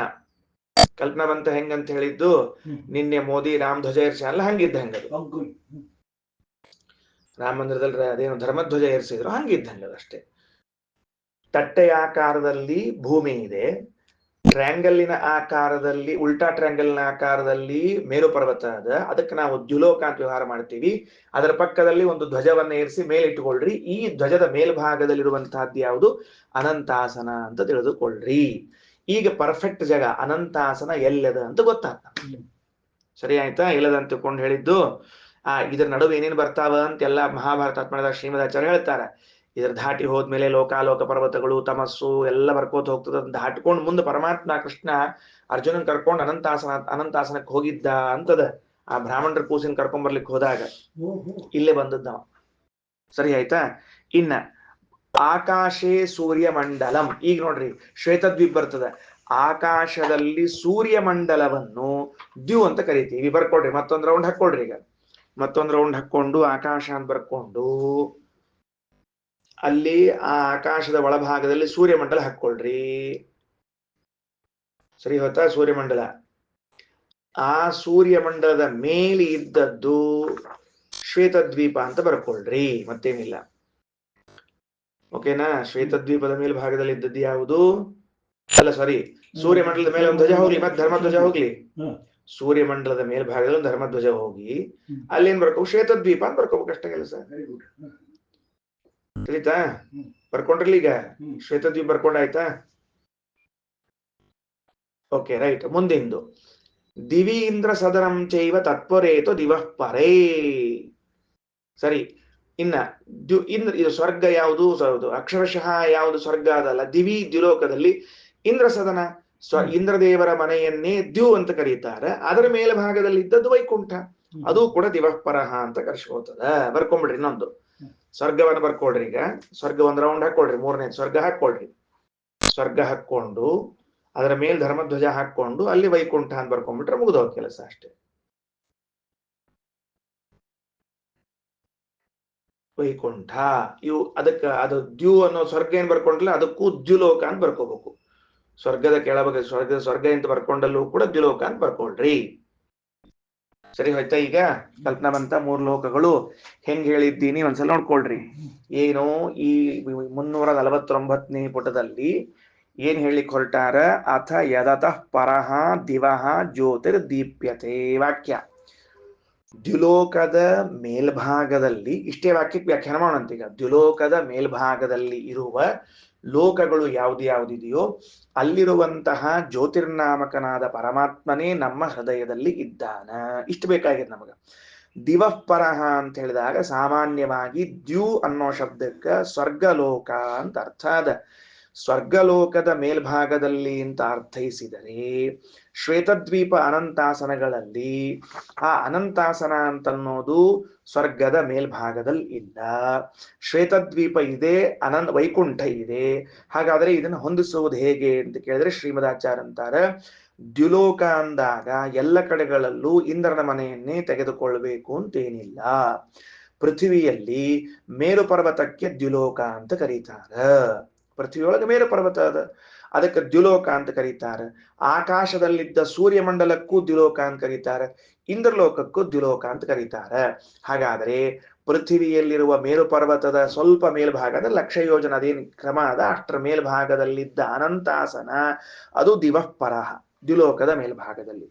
ಕಲ್ಪನಾ ಬಂತ ಹೆಂಗಂತ ಹೇಳಿದ್ದು, ನಿನ್ನೆ ಮೋದಿ ರಾಮ್ ಧ್ವಜ ಏರ್ಸಲ್ಲ, ಹಂಗಿದ್ದಂಗದು. ರಾಮ ಮಂದಿರದಲ್ಲಿ ಅದೇನು ಧರ್ಮಧ್ವಜ ಏರಿಸಿದ್ರು, ಹಂಗಿದ್ದಂಗದು ಅಷ್ಟೇ. ತಟ್ಟೆಯ ಆಕಾರದಲ್ಲಿ ಭೂಮಿ ಇದೆ, ಟ್ರ್ಯಾಂಗಲ್ಲಿನ ಆಕಾರದಲ್ಲಿ, ಉಲ್ಟಾ ಟ್ರ್ಯಾಂಗಲ್ನ ಆಕಾರದಲ್ಲಿ ಮೇರು ಪರ್ವತ ಅದ. ಅದಕ್ಕೆ ನಾವು ದ್ಯುಲೋಕ ಅಂತ ವ್ಯವಹಾರ ಮಾಡ್ತೀವಿ. ಅದರ ಪಕ್ಕದಲ್ಲಿ ಒಂದು ಧ್ವಜವನ್ನ ಏರಿಸಿ ಮೇಲೆ ಇಟ್ಟುಕೊಳ್ರಿ. ಈ ಧ್ವಜದ ಮೇಲ್ಭಾಗದಲ್ಲಿರುವಂತಹದ್ದು ಯಾವುದು? ಅನಂತಾಸನ ಅಂತ ತಿಳಿದುಕೊಳ್ಳ್ರಿ. ಈಗ ಪರ್ಫೆಕ್ಟ್ ಜಾಗ ಅನಂತಾಸನ ಎಲ್ಲದ ಅಂತ ಗೊತ್ತಾಗ್ತದೆ. ಸರಿ ಆಯ್ತಾ? ಎಲ್ಲದ ಅಂತ ತಿಳ್ಕೊಂಡು ಹೇಳಿದ್ದು. ಇದ್ರ ನಡುವೆ ಏನೇನು ಬರ್ತಾವ ಅಂತ ಎಲ್ಲ ಮಹಾಭಾರತ ಶ್ರೀಮದಾಚಾರ್ಯ ಹೇಳ್ತಾರೆ. ಇದ್ರ ದಾಟಿ ಹೋದ್ಮೇಲೆ ಲೋಕಾಲೋಕ ಪರ್ವತಗಳು, ತಮಸ್ಸು ಎಲ್ಲ ಬರ್ಕೋತ ಹೋಗ್ತದ. ದಾಟ್ಕೊಂಡು ಮುಂದೆ ಪರಮಾತ್ಮ ಕೃಷ್ಣ ಅರ್ಜುನನ್ ಕರ್ಕೊಂಡು ಅನಂತಾಸನಕ್ಕೆ ಹೋಗಿದ್ದ ಅಂತದ. ಆ ಬ್ರಾಹ್ಮಣರ ಕೂಸಿನ ಕರ್ಕೊಂಡ್ ಬರ್ಲಿಕ್ಕೆ ಹೋದಾಗ ಇಲ್ಲೇ ಬಂದದ್ದ. ಸರಿ ಆಯ್ತಾ? ಇನ್ನ ಆಕಾಶೇ ಸೂರ್ಯ ಮಂಡಲಂ. ಈಗ ನೋಡ್ರಿ, ಶ್ವೇತದ್ವೀಪ್ ಬರ್ತದೆ. ಆಕಾಶದಲ್ಲಿ ಸೂರ್ಯಮಂಡಲವನ್ನು ದ್ಯು ಅಂತ ಕರಿತೀವಿ. ಬರ್ಕೊಡ್ರಿ, ಮತ್ತೊಂದು ರೌಂಡ್ ಹಾಕೊಳ್ರಿ. ಈಗ ಮತ್ತೊಂದು ರೌಂಡ್ ಹಾಕೊಂಡು ಆಕಾಶ ಅಂತ ಬರ್ಕೊಂಡು ಅಲ್ಲಿ ಆ ಆಕಾಶದ ಒಳಭಾಗದಲ್ಲಿ ಸೂರ್ಯಮಂಡಲ ಹಾಕೊಳ್ರಿ. ಸರಿ ಹೋತಾ? ಸೂರ್ಯಮಂಡಲ, ಆ ಸೂರ್ಯಮಂಡಲದ ಮೇಲೆ ಇದ್ದದ್ದು ಶ್ವೇತದ್ವೀಪ ಅಂತ ಬರ್ಕೊಳ್ರಿ. ಮತ್ತೇನಿಲ್ಲ. ಓಕೆನಾ? ಶ್ವೇತದ್ವೀಪದ ಮೇಲ್ಭಾಗದಲ್ಲಿ ಇದ್ದದ್ದು ಯಾವುದು? ಅಲ್ಲ ಸಾರಿ, ಸೂರ್ಯಮಂಡಲದ ಮೇಲೆ ಒಂದು ಧ್ವಜ ಹೋಗ್ಲಿ, ಮತ್ತೆ ಧರ್ಮಧ್ವಜ ಹೋಗ್ಲಿ. ಸೂರ್ಯಮಂಡಲದ ಮೇಲ್ಭಾಗದಲ್ಲಿ ಒಂದು ಧರ್ಮಧ್ವಜ ಹೋಗಿ ಅಲ್ಲೇನ್ ಬರ್ಕೋಬೇಕು? ಶ್ವೇತದ್ವೀಪ ಅಂತ ಬರ್ಕೋಬೇಕು. ಅಷ್ಟೇ ಕೆಲಸ. ತಿಳಿತಾ? ಬರ್ಕೊಂಡ್ರಲ್ಲ ಈಗ ಶ್ವೇತದ್ವೀಪ ಬರ್ಕೊಂಡಾಯ್ತಾ? Okay, right. ಮುಂದಿಂದು ದಿವಿ ಇಂದ್ರ ಸದನಂ ಚೈವ ತತ್ಪರೇತು ದಿವಃ ಪರೇ. ಸರಿ. ಇನ್ನ ಇದು ಸ್ವರ್ಗ ಯಾವುದು? ಅಕ್ಷರಶಃ ಯಾವುದು ಸ್ವರ್ಗ ಅದಲ್ಲ. ದಿವಿ ದ್ಯುಲೋಕದಲ್ಲಿ ಇಂದ್ರ ಸದನ, ಇಂದ್ರದೇವರ ಮನೆಯನ್ನೇ ದ್ಯು ಅಂತ ಕರೀತಾರೆ. ಅದರ ಮೇಲ್ಭಾಗದಲ್ಲಿ ಇದ್ದದ್ದು ವೈಕುಂಠ, ಅದು ಕೂಡ ದಿವಃ ಪರಹ ಅಂತ ಕರ್ಸ್ಕೋತದ. ಬರ್ಕೊಂಡ್ಬಿಡ್ರಿ. ಇನ್ನೊಂದು ಸ್ವರ್ಗವನ್ನು ಬರ್ಕೊಳ್ರಿ. ಈಗ ಸ್ವರ್ಗ ಒಂದ್ ರೌಂಡ್ ಹಾಕೊಳ್ರಿ. ಮೂರನೇ ಸ್ವರ್ಗ ಹಾಕೊಳ್ರಿ. ಸ್ವರ್ಗ ಹಾಕೊಂಡು ಅದರ ಮೇಲ್ ಧರ್ಮಧ್ವಜ ಹಾಕೊಂಡು ಅಲ್ಲಿ ವೈಕುಂಠ ಅಂತ ಬರ್ಕೊಂಡ್ಬಿಟ್ರೆ ಮುಗಿದೋಗ ಕೆಲಸ ಅಷ್ಟೇ. ವೈಕುಂಠ ಇವು ಅದಕ್ಕ ಅದು ದ್ಯು ಅನ್ನೋ ಸ್ವರ್ಗ ಏನ್ ಬರ್ಕೊಂಡ್ರಲ್ಲ ಅದಕ್ಕೂ ದ್ಯುಲೋಕ ಅಂತ ಬರ್ಕೋಬೇಕು. ಸ್ವರ್ಗದ ಕೆಳಭಾಗ ಸ್ವರ್ಗ ಅಂತ ಬರ್ಕೊಂಡಲ್ಲೂ ಕೂಡ ದ್ಯುಲೋಕ ಅಂತ ಬರ್ಕೊಳ್ರಿ. ಸರಿ ಹೋಯ್ತಾ? ಈಗ ಕಲ್ಪನಾ ಬಂತ? 3 ಲೋಕಗಳು ಹೆಂಗ್ ಹೇಳಿದ್ದೀನಿ ಒಂದ್ಸಲ ನೋಡ್ಕೊಳ್ರಿ. ಏನು ಈ 349ನೇ ಪುಟದಲ್ಲಿ ಏನ್ ಹೇಳಿಕ್ ಹೊರಟಾರ? ಅಥ ಯದತಃ ಪರಹ ದಿವಹ ಜ್ಯೋತಿರ್ ದೀಪ್ಯತೆ. ವಾಕ್ಯ ದ್ಯುಲೋಕದ ಮೇಲ್ಭಾಗದಲ್ಲಿ, ಇಷ್ಟೇ ವಾಕ್ಯಕ್ಕೆ ವ್ಯಾಖ್ಯಾನ ಮಾಡೋಣಂತ. ಈಗ ದ್ಯುಲೋಕದ ಮೇಲ್ಭಾಗದಲ್ಲಿ ಇರುವ ಲೋಕಗಳು ಯಾವ್ದಿದೆಯೋ ಅಲ್ಲಿರುವಂತಹ ಜ್ಯೋತಿರ್ನಾಮಕನಾದ ಪರಮಾತ್ಮನೇ ನಮ್ಮ ಹೃದಯದಲ್ಲಿ ಇದ್ದಾನ. ಇಷ್ಟು ಬೇಕಾಗಿದೆ ನಮಗ. ದಿವಃ ಪರಹ ಅಂತ ಹೇಳಿದಾಗ ಸಾಮಾನ್ಯವಾಗಿ ದ್ಯು ಅನ್ನೋ ಶಬ್ದಕ್ಕ ಸ್ವರ್ಗಲೋಕ ಅಂತ ಅರ್ಥ ಅದ. ಸ್ವರ್ಗಲೋಕದ ಮೇಲ್ಭಾಗದಲ್ಲಿ ಅಂತ ಅರ್ಥೈಸಿದರೆ ಶ್ವೇತದ್ವೀಪ ಅನಂತಾಸನಗಳಲ್ಲಿ ಆ ಅನಂತಾಸನ ಅಂತನ್ನೋದು ಸ್ವರ್ಗದ ಮೇಲ್ಭಾಗದಲ್ಲಿ ಇಲ್ಲ. ಶ್ವೇತದ್ವೀಪ ಇದೆ, ವೈಕುಂಠ ಇದೆ. ಹಾಗಾದ್ರೆ ಇದನ್ನು ಹೊಂದಿಸುವುದು ಹೇಗೆ ಅಂತ ಕೇಳಿದ್ರೆ ಶ್ರೀಮದಾಚಾರ್ಯ ಅಂತಾರೆ, ದ್ಯುಲೋಕ ಅಂದಾಗ ಎಲ್ಲ ಕಡೆಗಳಲ್ಲೂ ಇಂದ್ರನ ಮನೆಯನ್ನೇ ತೆಗೆದುಕೊಳ್ಬೇಕು ಅಂತೇನಿಲ್ಲ. ಪೃಥ್ವಿಯಲ್ಲಿ ಮೇರು ಪರ್ವತಕ್ಕೆ ದ್ಯುಲೋಕ ಅಂತ ಕರೀತಾರ. ಪೃಥ್ವಿಯೊಳಗೆ ಮೇರು ಪರ್ವತ ಅದ, ಅದಕ್ಕೆ ದ್ಯುಲೋಕ ಅಂತ ಕರೀತಾರೆ. ಆಕಾಶದಲ್ಲಿದ್ದ ಸೂರ್ಯಮಂಡಲಕ್ಕೂ ದ್ಯುಲೋಕ ಅಂತ ಕರೀತಾರೆ, ಇಂದ್ರಲೋಕಕ್ಕೂ ದ್ಯುಲೋಕ ಅಂತ ಕರೀತಾರೆ. ಹಾಗಾದರೆ ಪೃಥ್ವಿಯಲ್ಲಿರುವ ಮೇರು ಪರ್ವತದ ಸ್ವಲ್ಪ ಮೇಲ್ಭಾಗದ 1,00,000 ಯೋಜನ ಅದೇನು ಕ್ರಮ ಅದ ಅಷ್ಟರ ಮೇಲ್ಭಾಗದಲ್ಲಿದ್ದ ಅನಂತಾಸನ ಅದು ದಿವಃ ಪರಹ, ದ್ಯುಲೋಕದ ಮೇಲ್ಭಾಗದಲ್ಲಿ.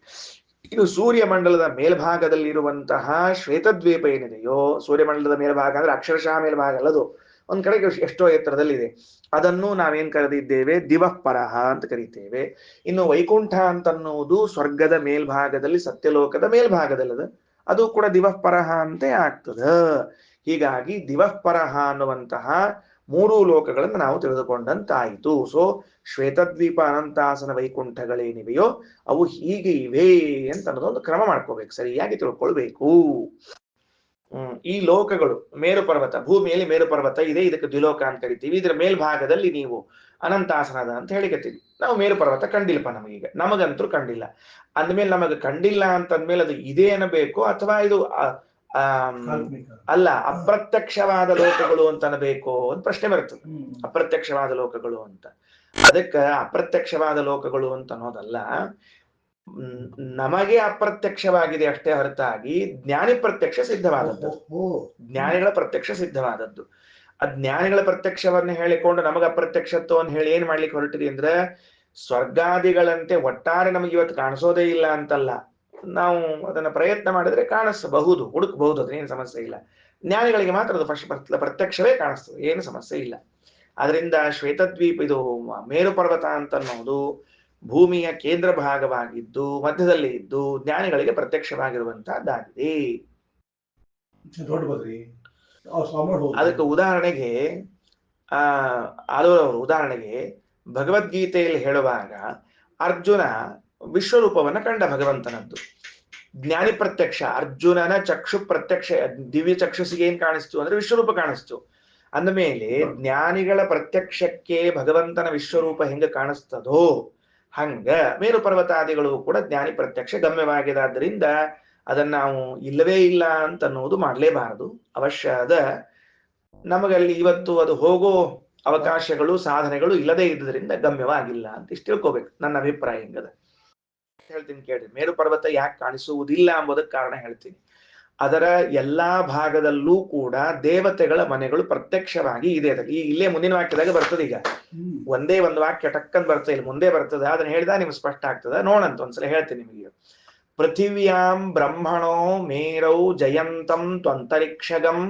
ಇದು ಸೂರ್ಯಮಂಡಲದ ಮೇಲ್ಭಾಗದಲ್ಲಿರುವಂತಹ ಶ್ವೇತದ್ವೀಪ ಏನಿದೆಯೋ, ಸೂರ್ಯಮಂಡಲದ ಮೇಲ್ಭಾಗ ಅಂದ್ರೆ ಅಕ್ಷರಶಃ ಮೇಲ್ಭಾಗ ಅಲ್ಲದು, ಒಂದ್ ಕಡೆಗೆ ಎಷ್ಟೋ ಎತ್ತರದಲ್ಲಿದೆ, ಅದನ್ನು ನಾವೇನ್ ಕರೆದಿದ್ದೇವೆ? ದಿವಃ ಪರಹ ಅಂತ ಕರೀತೇವೆ. ಇನ್ನು ವೈಕುಂಠ ಅಂತನ್ನುವುದು ಸ್ವರ್ಗದ ಮೇಲ್ಭಾಗದಲ್ಲಿ, ಸತ್ಯಲೋಕದ ಮೇಲ್ಭಾಗದಲ್ಲದ, ಅದು ಕೂಡ ದಿವಃ ಪರಹ ಅಂತೆ ಆಗ್ತದ. ಹೀಗಾಗಿ ದಿವಃ ಪರಹ ಅನ್ನುವಂತಹ 3 ಲೋಕಗಳನ್ನು ನಾವು ತಿಳಿದುಕೊಂಡಂತಾಯಿತು. ಸೊ ಶ್ವೇತದ್ವೀಪ ಅನಂತಾಸನ ವೈಕುಂಠಗಳೇನಿವೆಯೋ ಅವು ಹೀಗೆ ಇವೆ ಅಂತ ಅನ್ನೋದೊಂದು ಕ್ರಮ ಮಾಡ್ಕೋಬೇಕು, ಸರಿಯಾಗಿ ತಿಳ್ಕೊಳ್ಬೇಕು. ಈ ಲೋಕಗಳು, ಮೇರು ಪರ್ವತ, ಭೂಮಿಯಲ್ಲಿ ಮೇರು ಪರ್ವತ ಇದೆ, ಇದಕ್ಕೆ ದ್ಯುಲೋಕ ಅಂತ ಕರಿತೀವಿ. ಇದರ ಮೇಲ್ಭಾಗದಲ್ಲಿ ನೀವು ಅನಂತಾಸನದ ಅಂತ ಹೇಳಿಕತ್ತೀವಿ. ನಾವು ಮೇರು ಪರ್ವತ ಕಂಡಿಲ್ಲಪ್ಪ, ನಮಗೀಗ ನಮಗಂತೂ ಕಂಡಿಲ್ಲ. ಅಂದ್ಮೇಲೆ ನಮಗೆ ಕಂಡಿಲ್ಲ ಅಂತಂದ್ಮೇಲೆ ಅದು ಇದೆ ಅನ್ನಬೇಕು ಅಥವಾ ಇದು ಅಲ್ಲ ಅಪ್ರತ್ಯಕ್ಷವಾದ ಲೋಕಗಳು ಅಂತ ಅನ್ನಬೇಕು ಅಂತ ಪ್ರಶ್ನೆ ಬರ್ತದೆ. ಅಪ್ರತ್ಯಕ್ಷವಾದ ಲೋಕಗಳು ಅಂತ, ಅದಕ್ಕೆ ಅಪ್ರತ್ಯಕ್ಷವಾದ ಲೋಕಗಳು ಅಂತ ಅನ್ನೋದಲ್ಲ, ನಮಗೆ ಅಪ್ರತ್ಯಕ್ಷವಾಗಿದೆ ಅಷ್ಟೇ ಹೊರತಾಗಿ ಜ್ಞಾನಿ ಪ್ರತ್ಯಕ್ಷ ಸಿದ್ಧವಾದದ್ದು, ಜ್ಞಾನಿಗಳ ಪ್ರತ್ಯಕ್ಷ ಸಿದ್ಧವಾದದ್ದು. ಆ ಜ್ಞಾನಿಗಳ ಪ್ರತ್ಯಕ್ಷವನ್ನ ಹೇಳಿಕೊಂಡು ನಮಗ ಅಪ್ರತ್ಯಕ್ಷತ್ವವನ್ನು ಹೇಳಿ ಏನ್ ಮಾಡ್ಲಿಕ್ಕೆ ಹೊರಟಿದೆ ಅಂದ್ರೆ, ಸ್ವರ್ಗಾದಿಗಳಂತೆ ಒಟ್ಟಾರೆ ನಮಗೆ ಇವತ್ತು ಕಾಣಿಸೋದೇ ಇಲ್ಲ ಅಂತಲ್ಲ, ನಾವು ಅದನ್ನ ಪ್ರಯತ್ನ ಮಾಡಿದ್ರೆ ಕಾಣಿಸಬಹುದು, ಹುಡುಕಬಹುದು, ಅದೇನು ಸಮಸ್ಯೆ ಇಲ್ಲ. ಜ್ಞಾನಿಗಳಿಗೆ ಮಾತ್ರ ಅದು ಪ್ರತ್ಯಕ್ಷವೇ ಕಾಣಿಸ್ತದೆ, ಏನು ಸಮಸ್ಯೆ ಇಲ್ಲ. ಅದರಿಂದ ಶ್ವೇತದ್ವೀಪ, ಇದು ಮೇರು ಪರ್ವತ ಅಂತ ಅನ್ನೋದು ಭೂಮಿಯ ಕೇಂದ್ರ ಭಾಗವಾಗಿದ್ದು ಮಧ್ಯದಲ್ಲಿ ಇದ್ದು ಜ್ಞಾನಿಗಳಿಗೆ ಪ್ರತ್ಯಕ್ಷವಾಗಿರುವಂತಹದ್ದಾಗಿದೆ. ಅದಕ್ಕೆ ಉದಾಹರಣೆಗೆ ಆಲೂರವರು ಉದಾಹರಣೆಗೆ ಭಗವದ್ಗೀತೆಯಲ್ಲಿ ಹೇಳುವಾಗ ಅರ್ಜುನ ವಿಶ್ವರೂಪವನ್ನ ಕಂಡ ಭಗವಂತನದ್ದು. ಜ್ಞಾನಿ ಪ್ರತ್ಯಕ್ಷ, ಅರ್ಜುನನ ಚಕ್ಷು ಪ್ರತ್ಯಕ್ಷ, ದಿವ್ಯ ಚಕ್ಷುಸಿಗೆ ಏನ್ ಕಾಣಿಸ್ತು ಅಂದ್ರೆ ವಿಶ್ವರೂಪ ಕಾಣಿಸ್ತು. ಅಂದಮೇಲೆ ಜ್ಞಾನಿಗಳ ಪ್ರತ್ಯಕ್ಷಕ್ಕೆ ಭಗವಂತನ ವಿಶ್ವರೂಪ ಹೆಂಗ ಕಾಣಿಸ್ತದೋ ಹಂಗ ಮೇರು ಪರ್ವತಾದಿಗಳು ಕೂಡ ಜ್ಞಾನಿ ಪ್ರತ್ಯಕ್ಷ ಗಮ್ಯವಾಗಿದಾದ್ರಿಂದ ಅದನ್ನ ನಾವು ಇಲ್ಲವೇ ಇಲ್ಲ ಅಂತ ಅನ್ನೋದು ಮಾಡಲೇಬಾರದು. ಅವಶ್ಯ ಅದ ನಮಗಲ್ಲಿ ಇವತ್ತು ಅದು ಹೋಗೋ ಅವಕಾಶಗಳು ಸಾಧನೆಗಳು ಇಲ್ಲದೇ ಇದ್ದುದರಿಂದ ಗಮ್ಯವಾಗಿಲ್ಲ ಅಂತ ಇಷ್ಟು ತಿಳ್ಕೋಬೇಕು. ನನ್ನ ಅಭಿಪ್ರಾಯ ಹಿಂಗದ. ಹೇಳ್ತೀನಿ ಕೇಳ್ರಿ. ಮೇರು ಪರ್ವತ ಯಾಕೆ ಕಾಣಿಸುವುದಿಲ್ಲ ಎಂಬುದಕ್ಕೆ ಕಾರಣ ಹೇಳ್ತೀನಿ. ಅದರ ಎಲ್ಲಾ ಭಾಗದಲ್ಲೂ ಕೂಡ ದೇವತೆಗಳ ಮನೆಗಳು ಪ್ರತ್ಯಕ್ಷವಾಗಿ ಇದೆ. ಈ ಇಲ್ಲೇ ಮುಂದಿನ ವಾಕ್ಯದಾಗ ಬರ್ತದೆ. ಈಗ ಒಂದೇ ಒಂದು ವಾಕ್ಯ ಟಕ್ಕಂತ ಬರ್ತದೆ, ಇಲ್ಲಿ ಮುಂದೆ ಬರ್ತದೆ. ಅದನ್ನ ಹೇಳ್ದ ನಿಮ್ಗೆ ಸ್ಪಷ್ಟ ಆಗ್ತದ. ನೋಡಂತ ಒಂದ್ಸಲ ಹೇಳ್ತೀನಿ ನಿಮಗೆ. ಪೃಥಿವ್ಯಾಂ ಬ್ರಹ್ಮಣೋ ಮೇರೌ ಜಯಂತಂ ತ್ವಂತರಿಕ್ಷಗಂ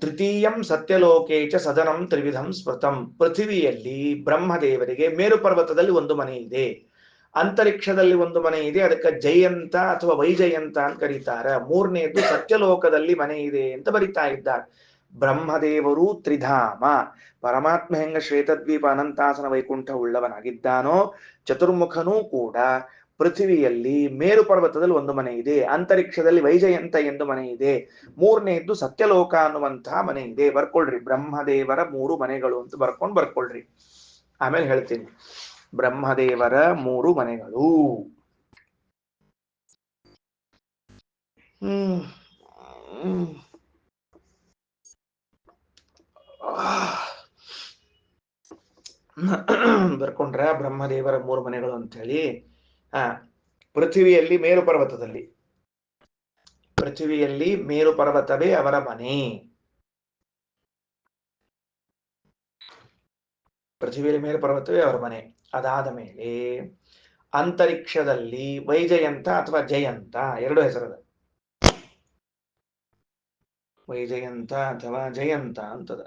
ತೃತೀಯಂ ಸತ್ಯಲೋಕೆ ಚ ಸದನಂ ತ್ರಿವಿಧಂ ಸ್ಮೃತಂ. ಪೃಥಿವಿಯಲ್ಲಿ ಬ್ರಹ್ಮದೇವರಿಗೆ ಮೇರು ಪರ್ವತದಲ್ಲಿ ಒಂದು ಮನೆ ಇದೆ, ಅಂತರಿಕ್ಷದಲ್ಲಿ ಒಂದು ಮನೆ ಇದೆ. ಅದಕ್ಕೆ ಜಯಂತ ಅಥವಾ ವೈಜಯಂತ ಅಂತ ಕರೀತಾರೆ. ಮೂರನೇದು ಸತ್ಯಲೋಕದಲ್ಲಿ ಮನೆ ಇದೆ ಅಂತ ಬರಿತಾ ಇದ್ದಾರೆ. ಬ್ರಹ್ಮದೇವರು ತ್ರಿಧಾಮ, ಪರಮಾತ್ಮ ಹೆಂಗ ಶ್ವೇತದ್ವೀಪ ಅನಂತಾಸನ ವೈಕುಂಠ ಉಳ್ಳವನಾಗಿದ್ದಾನೋ, ಚತುರ್ಮುಖನೂ ಕೂಡ ಪೃಥ್ವಿಯಲ್ಲಿ ಮೇರು ಪರ್ವತದಲ್ಲಿ ಒಂದು ಮನೆ ಇದೆ, ಅಂತರಿಕ್ಷದಲ್ಲಿ ವೈಜಯಂತ ಎಂದು ಮನೆ ಇದೆ, ಮೂರನೇದ್ದು ಸತ್ಯಲೋಕ ಅನ್ನುವಂತಹ ಮನೆ ಇದೆ. ಬರ್ಕೊಳ್ರಿ, ಬ್ರಹ್ಮದೇವರ 3 ಮನೆಗಳು ಅಂತ ಬರ್ಕೊಳ್ರಿ. ಆಮೇಲೆ ಹೇಳ್ತೀನಿ. ಬ್ರಹ್ಮದೇವರ 3 ಮನೆಗಳು. ಬರ್ಕೊಂಡ್ರ ಬ್ರಹ್ಮದೇವರ 3 ಮನೆಗಳು ಅಂತ ಹೇಳಿ. ಪೃಥ್ವಿಯಲ್ಲಿ ಮೇರು ಪರ್ವತದಲ್ಲಿ, ಪೃಥ್ವಿಯಲ್ಲಿ ಮೇರು ಪರ್ವತವೇ ಅವರ ಮನೆ. ಪೃಥ್ವಿಯಲ್ಲಿ ಮೇರು ಪರ್ವತವೇ ಅವರ ಮನೆ. ಅದಾದ ಮೇಲೆ ಅಂತರಿಕ್ಷದಲ್ಲಿ ವೈಜಯಂತ ಅಥವಾ ಜಯಂತ 2 ಹೆಸರದ. ವೈಜಯಂತ ಅಥವಾ ಜಯಂತ ಅಂತದ.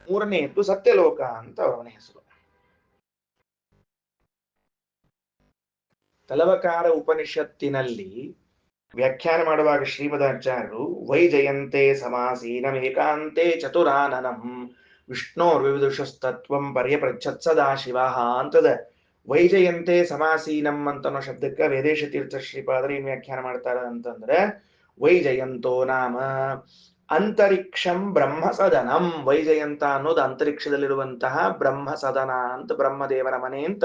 ಮೂರನೆಯದ್ದು ಸತ್ಯಲೋಕ ಅಂತ ಅವನ ಹೆಸರು. ತಲವಕಾರ ಉಪನಿಷತ್ತಿನಲ್ಲಿ ವ್ಯಾಖ್ಯಾನ ಮಾಡುವಾಗ ಶ್ರೀಮದಾಚಾರ್ಯರು ವೈಜಯಂತೆ ಸಮಾಸೀನಮೇಕಾಂತೆ ಚತುರಾನನಂ ವಿಷ್ಣೋರ್ವಿದುಷಸ್ತತ್ವಂ ಪರ್ಯಪೃಚ್ಛತ್ ಸದಾಶಿವ ಅಂತದ. ವೈಜಯಂತೆ ಸಮಾಸೀನಂ ಅಂತನೋ ಶಬ್ದಕ್ಕೆ ವೇದೇಶ ತೀರ್ಥ ಶ್ರೀಪಾದರು ಏನ್ ವ್ಯಾಖ್ಯಾನ ಮಾಡ್ತಾರ ಅಂತಂದ್ರೆ, ವೈಜಯಂತೋ ನಾಮ ಅಂತರಿಕ್ಷಂ ಬ್ರಹ್ಮ ಸದನಂ. ವೈಜಯಂತ ಅನ್ನೋದು ಅಂತರಿಕ್ಷದಲ್ಲಿರುವಂತಹ ಬ್ರಹ್ಮ ಸದನ ಅಂತ, ಬ್ರಹ್ಮದೇವರ ಮನೆ ಅಂತ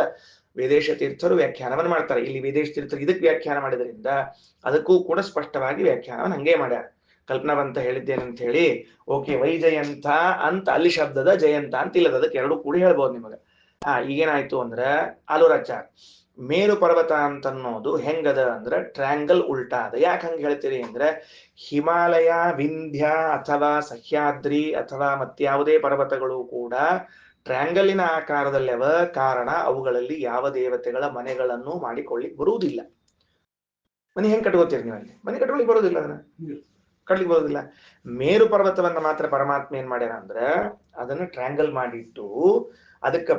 ವೇದೇಶ ತೀರ್ಥರು ವ್ಯಾಖ್ಯಾನವನ್ನು ಮಾಡ್ತಾರೆ. ಇಲ್ಲಿ ವೇದೇಶ ತೀರ್ಥರು ಇದಕ್ಕೆ ವ್ಯಾಖ್ಯಾನ ಮಾಡಿದ್ರಿಂದ ಅದಕ್ಕೂ ಕೂಡ ಸ್ಪಷ್ಟವಾಗಿ ವ್ಯಾಖ್ಯಾನವನ್ನು ಹಂಗೆ ಮಾಡ್ಯಾರ. ಕಲ್ಪನಾವಂತ ಹೇಳಿದ್ದೇನಂತ ಹೇಳಿ ಓಕೆ, ವೈಜಯಂತ ಅಂತ ಅಲ್ಲಿ ಶಬ್ದದ, ಜಯಂತ ಅಂತ ಇಲ್ಲದ, ಅದಕ್ಕೆ 2 ಕೂಡ ಹೇಳ್ಬೋದು ನಿಮಗೆ. ಈಗೇನಾಯ್ತು ಅಂದ್ರೆ ಆಲೂರಾಚಾರ್ ಮೇರು ಪರ್ವತ ಅಂತ ಅನ್ನೋದು ಹೆಂಗದ ಅಂದ್ರೆ ಟ್ರ್ಯಾಂಗಲ್ ಉಲ್ಟಾ ಅದ. ಯಾಕೆ ಹಂಗ ಹೇಳ್ತೀರಿ ಅಂದ್ರೆ, ಹಿಮಾಲಯ, ವಿಂಧ್ಯ ಅಥವಾ ಸಹ್ಯಾದ್ರಿ ಅಥವಾ ಮತ್ಯಾವುದೇ ಪರ್ವತಗಳು ಕೂಡ ಟ್ರ್ಯಾಂಗಲಿನ ಆಕಾರದಲ್ಲಿ ಅವ. ಕಾರಣ ಅವುಗಳಲ್ಲಿ ಯಾವ ದೇವತೆಗಳ ಮನೆಗಳನ್ನು ಮಾಡಿಕೊಳ್ಳಿಕ್ ಬರುವುದಿಲ್ಲ. ಮನೆ ಹೆಂಗ್ ಕಟ್ಕೋತೀರಿ ನೀವು? ಅಲ್ಲಿ ಮನೆ ಕಟ್ಕೊಳ್ಳಿಕ್ ಬರೋದಿಲ್ಲ, ಅದನ್ನ ಕಟ್ಲಿಕ್ ಬರೋದಿಲ್ಲ. ಮೇರು ಪರ್ವತವನ್ನ ಮಾತ್ರ ಪರಮಾತ್ಮ ಏನ್ ಮಾಡ್ಯಾರ ಅಂದ್ರೆ ಅದನ್ನ ಟ್ರ್ಯಾಂಗಲ್ ಮಾಡಿಟ್ಟು ಅದಕ್ಕೆ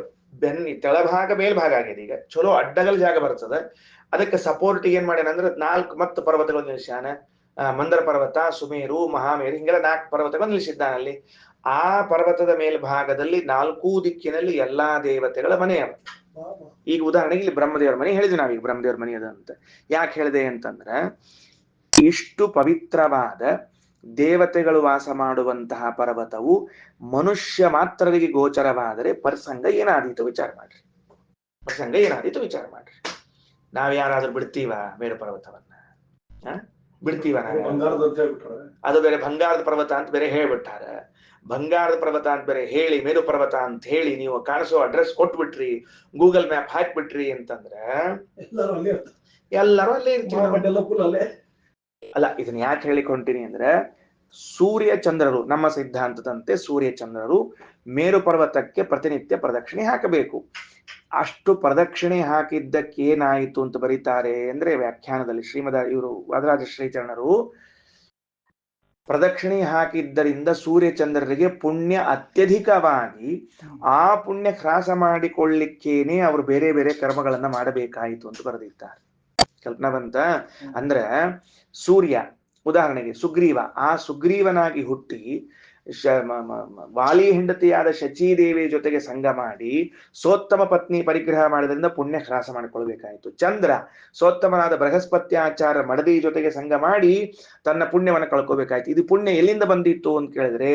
ತೆಳಭಾಗ ಮೇಲ್ಭಾಗ ಆಗಿದೆ. ಈಗ ಚಲೋ ಅಡ್ಡಗಲ್ ಜಾಗ ಬರ್ತದ. ಅದಕ್ಕೆ ಸಪೋರ್ಟ್ ಏನ್ ಮಾಡ್ಯಾನ ಅಂದ್ರೆ 4 ಮತ್ತು ಪರ್ವತಗಳು ನಿಲ್ಸ್ಯಾನ. ಮಂದರ ಪರ್ವತ, ಸುಮೇರು, ಮಹಾಮೇರು, ಹಿಂಗೆಲ್ಲ 4 ಪರ್ವತಗಳು ನಿಲ್ಲಿಸಿದ್ದಾನೆ ಅಲ್ಲಿ. ಆ ಪರ್ವತದ ಮೇಲ್ಭಾಗದಲ್ಲಿ 4 ದಿಕ್ಕಿನಲ್ಲಿ ಎಲ್ಲಾ ದೇವತೆಗಳ ಮನೆ ಅವ. ಈಗ ಉದಾಹರಣೆಗೆ ಇಲ್ಲಿ ಬ್ರಹ್ಮದೇವರ ಮನೆ ಹೇಳಿದ್ವಿ ನಾವೀಗ, ಬ್ರಹ್ಮದೇವರ ಮನೆ ಅದ ಅಂತ. ಯಾಕೆ ಹೇಳಿದೆ ಅಂತಂದ್ರೆ, ಇಷ್ಟು ಪವಿತ್ರವಾದ ದೇವತೆಗಳು ವಾಸ ಮಾಡುವಂತಹ ಪರ್ವತವು ಮನುಷ್ಯ ಮಾತ್ರರಿಗೆ ಗೋಚರವಾದರೆ ಪ್ರಸಂಗ ಏನಾದೀತು ವಿಚಾರ ಮಾಡ್ರಿ. ಪ್ರಸಂಗ ಏನಾದೀತು ವಿಚಾರ ಮಾಡ್ರಿ. ನಾವ್ ಯಾರಾದ್ರೂ ಬಿಡ್ತೀವ ಮೇರು ಪರ್ವತವನ್ನ? ಬಿಡ್ತೀವ? ಅದು ಬೇರೆ ಬಂಗಾರದ ಪರ್ವತ ಅಂತ ಬೇರೆ ಹೇಳ್ಬಿಟ್ಟಾರ. ಬಂಗಾರದ ಪರ್ವತ ಅಂತ ಬೇರೆ ಹೇಳಿ ಮೇರು ಪರ್ವತ ಅಂತ ಹೇಳಿ ನೀವು ಕಾಣಿಸೋ ಅಡ್ರೆಸ್ ಕೊಟ್ಬಿಟ್ರಿ, ಗೂಗಲ್ ಮ್ಯಾಪ್ ಹಾಕ್ಬಿಟ್ರಿ ಅಂತಂದ್ರ ಎಲ್ಲರೂ ಅಲ್ಲೇ ಇರ್ತೀವಿ. ಅಲ್ಲ, ಇದನ್ನ ಯಾಕೆ ಹೇಳಿಕೊಂತೀನಿ ಅಂದ್ರೆ, ಸೂರ್ಯ ಚಂದ್ರರು ನಮ್ಮ ಸಿದ್ಧಾಂತದಂತೆ ಸೂರ್ಯ ಚಂದ್ರರು ಮೇರು ಪರ್ವತಕ್ಕೆ ಪ್ರತಿನಿತ್ಯ ಪ್ರದಕ್ಷಿಣೆ ಹಾಕಬೇಕು. ಅಷ್ಟು ಪ್ರದಕ್ಷಿಣೆ ಹಾಕಿದ್ದಕ್ಕೆ ಏನಾಯಿತು ಅಂತ ಬರೀತಾರೆ ಅಂದ್ರೆ ವ್ಯಾಖ್ಯಾನದಲ್ಲಿ ಇವರು ವಾದರಾಜ ಶ್ರೀಚರಣರು, ಪ್ರದಕ್ಷಿಣೆ ಹಾಕಿದ್ದರಿಂದ ಸೂರ್ಯ ಚಂದ್ರರಿಗೆ ಪುಣ್ಯ ಅತ್ಯಧಿಕವಾಗಿ, ಆ ಪುಣ್ಯ ಹ್ರಾಸ ಮಾಡಿಕೊಳ್ಳಿಕ್ಕೇನೆ ಅವರು ಬೇರೆ ಬೇರೆ ಕರ್ಮಗಳನ್ನ ಮಾಡಬೇಕಾಯಿತು ಅಂತ ಬರೆದಿದ್ದಾರೆ. ಕಲ್ಪನಾ ಬಂತ? ಅಂದ್ರೆ ಸೂರ್ಯ ಉದಾಹರಣೆಗೆ ಸುಗ್ರೀವ, ಆ ಸುಗ್ರೀವನಾಗಿ ಹುಟ್ಟಿ ವಾಲಿ ಹೆಂಡತಿಯಾದ ಶಚೀದೇವಿ ಜೊತೆಗೆ ಸಂಗ ಮಾಡಿ ಸೋತ್ತಮ ಪತ್ನಿ ಪರಿಗ್ರಹ ಮಾಡೋದ್ರಿಂದ ಪುಣ್ಯ ಹ್ರಾಸ ಮಾಡಿಕೊಳ್ಬೇಕಾಯಿತು. ಚಂದ್ರ ಸೋತ್ತಮನಾದ ಬೃಹಸ್ಪತ್ಯಾಚಾರ ಮಡದಿ ಜೊತೆಗೆ ಸಂಗ ಮಾಡಿ ತನ್ನ ಪುಣ್ಯವನ್ನು ಕಳ್ಕೋಬೇಕಾಯ್ತು. ಇದು ಪುಣ್ಯ ಎಲ್ಲಿಂದ ಬಂದಿತ್ತು ಅಂತ ಕೇಳಿದ್ರೆ,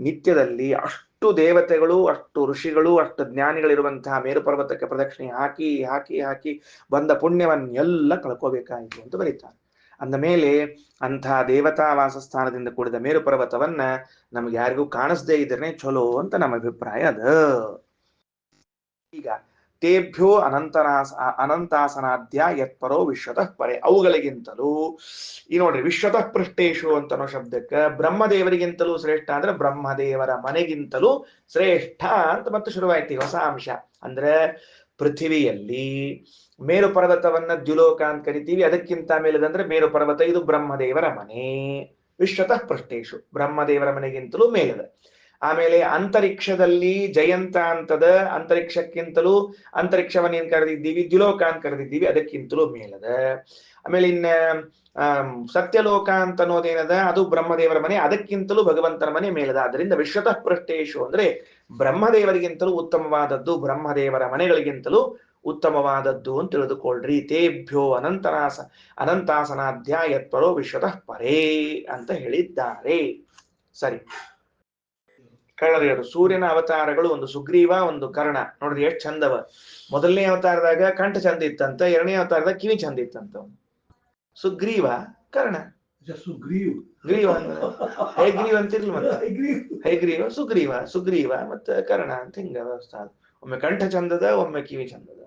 ನಿತ್ಯದಲ್ಲಿ ಅಷ್ಟು ದೇವತೆಗಳು, ಅಷ್ಟು ಋಷಿಗಳು, ಅಷ್ಟು ಜ್ಞಾನಿಗಳಿರುವಂತಹ ಮೇರು ಪರ್ವತಕ್ಕೆ ಪ್ರದಕ್ಷಿಣೆ ಹಾಕಿ ಹಾಕಿ ಹಾಕಿ ಬಂದ ಪುಣ್ಯವನ್ನೆಲ್ಲ ಕಳ್ಕೋಬೇಕಾಯಿತು ಅಂತ ಬರೀತಾರೆ. ಅಂದ ಮೇಲೆ ಅಂಥ ದೇವತಾ ವಾಸಸ್ಥಾನದಿಂದ ಕೂಡಿದ ಮೇರು ಪರ್ವತವನ್ನ ನಮ್ಗೆ ಯಾರಿಗೂ ಕಾಣಿಸದೇ ಇದ್ರೆ ಚಲೋ ಅಂತ ನಮ್ಮ ಅಭಿಪ್ರಾಯ ಅದ. ಈಗ ತೇಭ್ಯೋ ಅನಂತಾಸನಾದ್ಯ ಯತ್ಪರೋ ವಿಶ್ವತಃ ಪರೆ, ಅವುಗಳಿಗಿಂತಲೂ ಈ ನೋಡ್ರಿ ವಿಶ್ವತಃ ಪೃಷ್ಟೇಶು ಅಂತ ಅನ್ನೋ ಶಬ್ದಕ್ಕೆ ಬ್ರಹ್ಮದೇವರಿಗಿಂತಲೂ ಶ್ರೇಷ್ಠ ಅಂದ್ರೆ ಬ್ರಹ್ಮದೇವರ ಮನೆಗಿಂತಲೂ ಶ್ರೇಷ್ಠ ಅಂತ ಮತ್ತೆ ಶುರುವಾಯ್ತು ಹೊಸ ಅಂಶ. ಅಂದ್ರೆ ಪೃಥಿವಿಯಲ್ಲಿ ಮೇರು ಪರ್ವತವನ್ನ ದ್ಯುಲೋಕ ಅಂತ ಕರಿತೀವಿ, ಅದಕ್ಕಿಂತ ಮೇಲದಂದ್ರೆ ಮೇರು ಪರ್ವತ ಇದು ಬ್ರಹ್ಮದೇವರ ಮನೆ. ವಿಶ್ವತಃ ಪೃಷ್ಟೇಶು ಬ್ರಹ್ಮದೇವರ ಮನೆಗಿಂತಲೂ ಮೇಲದ. ಆಮೇಲೆ ಅಂತರಿಕ್ಷದಲ್ಲಿ ಜಯಂತ ಅಂತದ, ಅಂತರಿಕ್ಷಕ್ಕಿಂತಲೂ ಅಂತರಿಕ್ಷವನ್ನ ಏನ್ ಕರೆದಿದ್ದೀವಿ ದ್ಯುಲೋಕ ಅಂತ ಕರೆದಿದ್ದೀವಿ, ಅದಕ್ಕಿಂತಲೂ ಮೇಲದ. ಆಮೇಲೆ ಇನ್ನ ಸತ್ಯಲೋಕ ಅಂತ ಅನ್ನೋದೇನದ ಅದು ಬ್ರಹ್ಮದೇವರ ಮನೆ, ಅದಕ್ಕಿಂತಲೂ ಭಗವಂತನ ಮನೆ ಮೇಲದ. ಅದರಿಂದ ವಿಶ್ವತಃ ಪೃಷ್ಟೇಶು ಅಂದ್ರೆ ಬ್ರಹ್ಮದೇವರಿಗಿಂತಲೂ ಉತ್ತಮವಾದದ್ದು, ಬ್ರಹ್ಮದೇವರ ಮನೆಗಳಿಗಿಂತಲೂ ಉತ್ತಮವಾದದ್ದು ಅಂತ ತಿಳಿದುಕೊಳ್ಳ್ರಿ. ತೇಭ್ಯೋ ಅನಂತಾಸನಾಧ್ಯ ಯತ್ಪರೋ ವಿಶ್ವತಃ ಪರೇ ಅಂತ ಹೇಳಿದ್ದಾರೆ. ಸರಿ, ಕಳ್ಳರು ಸೂರ್ಯನ ಅವತಾರಗಳು ಒಂದು ಸುಗ್ರೀವ, ಒಂದು ಕರ್ಣ. ನೋಡ್ರಿ ಎಷ್ಟು ಚಂದವ. ಮೊದಲನೇ ಅವತಾರದಾಗ ಕಂಠ ಚಂದ ಇತ್ತಂತ, ಎರಡನೇ ಅವತಾರದಾಗ ಕಿವಿ ಚಂದ ಇತ್ತಂತ. ಸುಗ್ರೀವ ಕರ್ಣ. ಸುಗ್ರೀವ್ ಗ್ರೀವ ಹೈಗ್ರೀವ್ ಅಂತಿರ್ಲಿ, ಮತ್ತೆ ಹೈಗ್ರೀವ ಸುಗ್ರೀವ, ಸುಗ್ರೀವ ಮತ್ತೆ ಕರ್ಣ ಅಂತ ಹಿಂಗ ವ್ಯವಸ್ಥೆ. ಒಮ್ಮೆ ಕಂಠ ಚಂದದ, ಒಮ್ಮೆ ಕಿವಿ ಚಂದದ.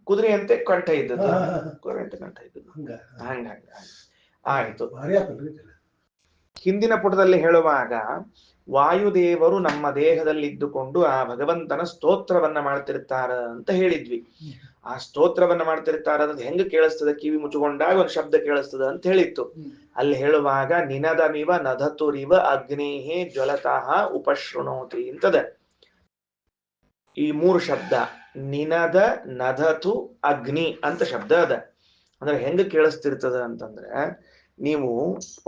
ಕುದುರೆ ಅಂತೆ ಕಂಠ ಇದ್ದದ್ದು, ಕುದುರೆ ಅಂತೆ ಕಂಠ ಇದ್ದದ್ದು. ಹಂಗ ಹಂಗ ಆಯ್ತು. ಹಿಂದಿನ ಪುಟದಲ್ಲಿ ಹೇಳುವಾಗ ವಾಯುದೇವರು ನಮ್ಮ ದೇಹದಲ್ಲಿ ಇದ್ದುಕೊಂಡು ಆ ಭಗವಂತನ ಸ್ತೋತ್ರವನ್ನ ಮಾಡ್ತಿರ್ತಾರ ಅಂತ ಹೇಳಿದ್ವಿ. ಆ ಸ್ತೋತ್ರವನ್ನ ಮಾಡ್ತಿರ್ತಾರ ಅನ್ನೋದು ಹೆಂಗ ಕೇಳಿಸ್ತದ, ಕಿವಿ ಮುಚ್ಚಿಕೊಂಡಾಗ ಒಂದು ಶಬ್ದ ಕೇಳಿಸ್ತದ ಅಂತ ಹೇಳಿತ್ತು. ಅಲ್ಲಿ ಹೇಳುವಾಗ ನಿನದಮಿವ ನಧತುರಿವ ಅಗ್ನೇಹೇ ಜ್ವಲತಃ ಉಪಶೃಣೋತಿ ಅಂತದ. ಈ ಮೂರು ಶಬ್ದ ನಿನದ, ನಧತು, ಅಗ್ನಿ ಅಂತ ಶಬ್ದ ಅದ. ಅಂದ್ರೆ ಹೆಂಗ ಕೇಳಿಸ್ತಿರ್ತದ ಅಂತಂದ್ರೆ, ನೀವು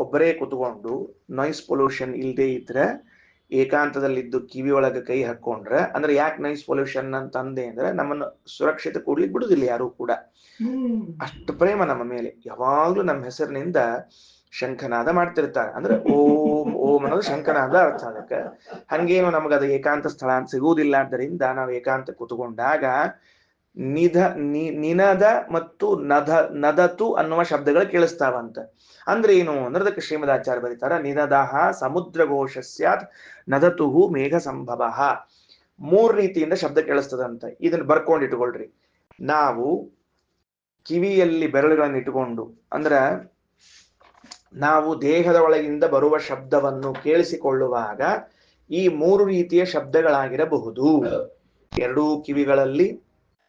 ಒಬ್ಬರೇ ಕುತ್ಕೊಂಡು ನಾಯ್ಸ್ ಪೊಲ್ಯೂಷನ್ ಇಲ್ಲದೆ ಇದ್ರೆ ಏಕಾಂತದಲ್ಲಿದ್ದು ಕಿವಿ ಒಳಗೆ ಕೈ ಹಾಕೊಂಡ್ರೆ, ಅಂದ್ರೆ ಯಾಕೆ ನಾಯ್ಸ್ ಪೊಲ್ಯೂಷನ್ ಅಂತ ಅಂದೆ ಅಂದ್ರೆ ನಮ್ಮನ್ನು ಸುರಕ್ಷಿತ ಕೂಡ್ಲಿಕ್ಕೆ ಬಿಡುದಿಲ್ಲ ಯಾರು ಕೂಡ. ಅಷ್ಟು ಪ್ರೇಮ ನಮ್ಮ ಮೇಲೆ. ಯಾವಾಗ್ಲೂ ನಮ್ಮ ಹೆಸರಿನಿಂದ ಶಂಖನಾದ ಮಾಡ್ತಿರ್ತಾರೆ. ಅಂದ್ರೆ ಓಂ ಓಂ ಅನ್ನೋದು ಶಂಖನಾದ ಅರ್ಥ. ಅದಕ್ಕೆ ಹಂಗೇನು ನಮಗದು ಏಕಾಂತ ಸ್ಥಳ ಅಂತ ಸಿಗುವುದಿಲ್ಲ. ಆದ್ದರಿಂದ ನಾವು ಏಕಾಂತ ಕುತ್ಕೊಂಡಾಗ ನಿನದ ಮತ್ತು ನದತು ಅನ್ನುವ ಶಬ್ದಗಳು ಕೇಳಿಸ್ತಾವಂತ. ಅಂದ್ರೆ ಏನು ಅಂದ್ರೆ ಅದಕ್ಕೆ ಶ್ರೀಮದಾಚಾರ್ಯ ಬರೀತಾರ, ನಿನದಹ ಸಮುದ್ರ ಘೋಷ ಸ್ಯಾತ್ ನದತುಹು ಮೇಘ ಸಂಭವ. ಮೂರ್ ರೀತಿಯಿಂದ ಶಬ್ದ ಕೇಳಿಸ್ತದಂತ. ಇದನ್ನ ಬರ್ಕೊಂಡಿಟ್ಕೊಳ್ರಿ. ನಾವು ಕಿವಿಯಲ್ಲಿ ಬೆರಳುಗಳನ್ನು ಇಟ್ಟುಕೊಂಡು, ಅಂದ್ರ ನಾವು ದೇಹದ ಒಳಗಿಂದ ಬರುವ ಶಬ್ದವನ್ನು ಕೇಳಿಸಿಕೊಳ್ಳುವಾಗ ಈ ಮೂರು ರೀತಿಯ ಶಬ್ದಗಳಾಗಿರಬಹುದು. ಎರಡೂ ಕಿವಿಗಳಲ್ಲಿ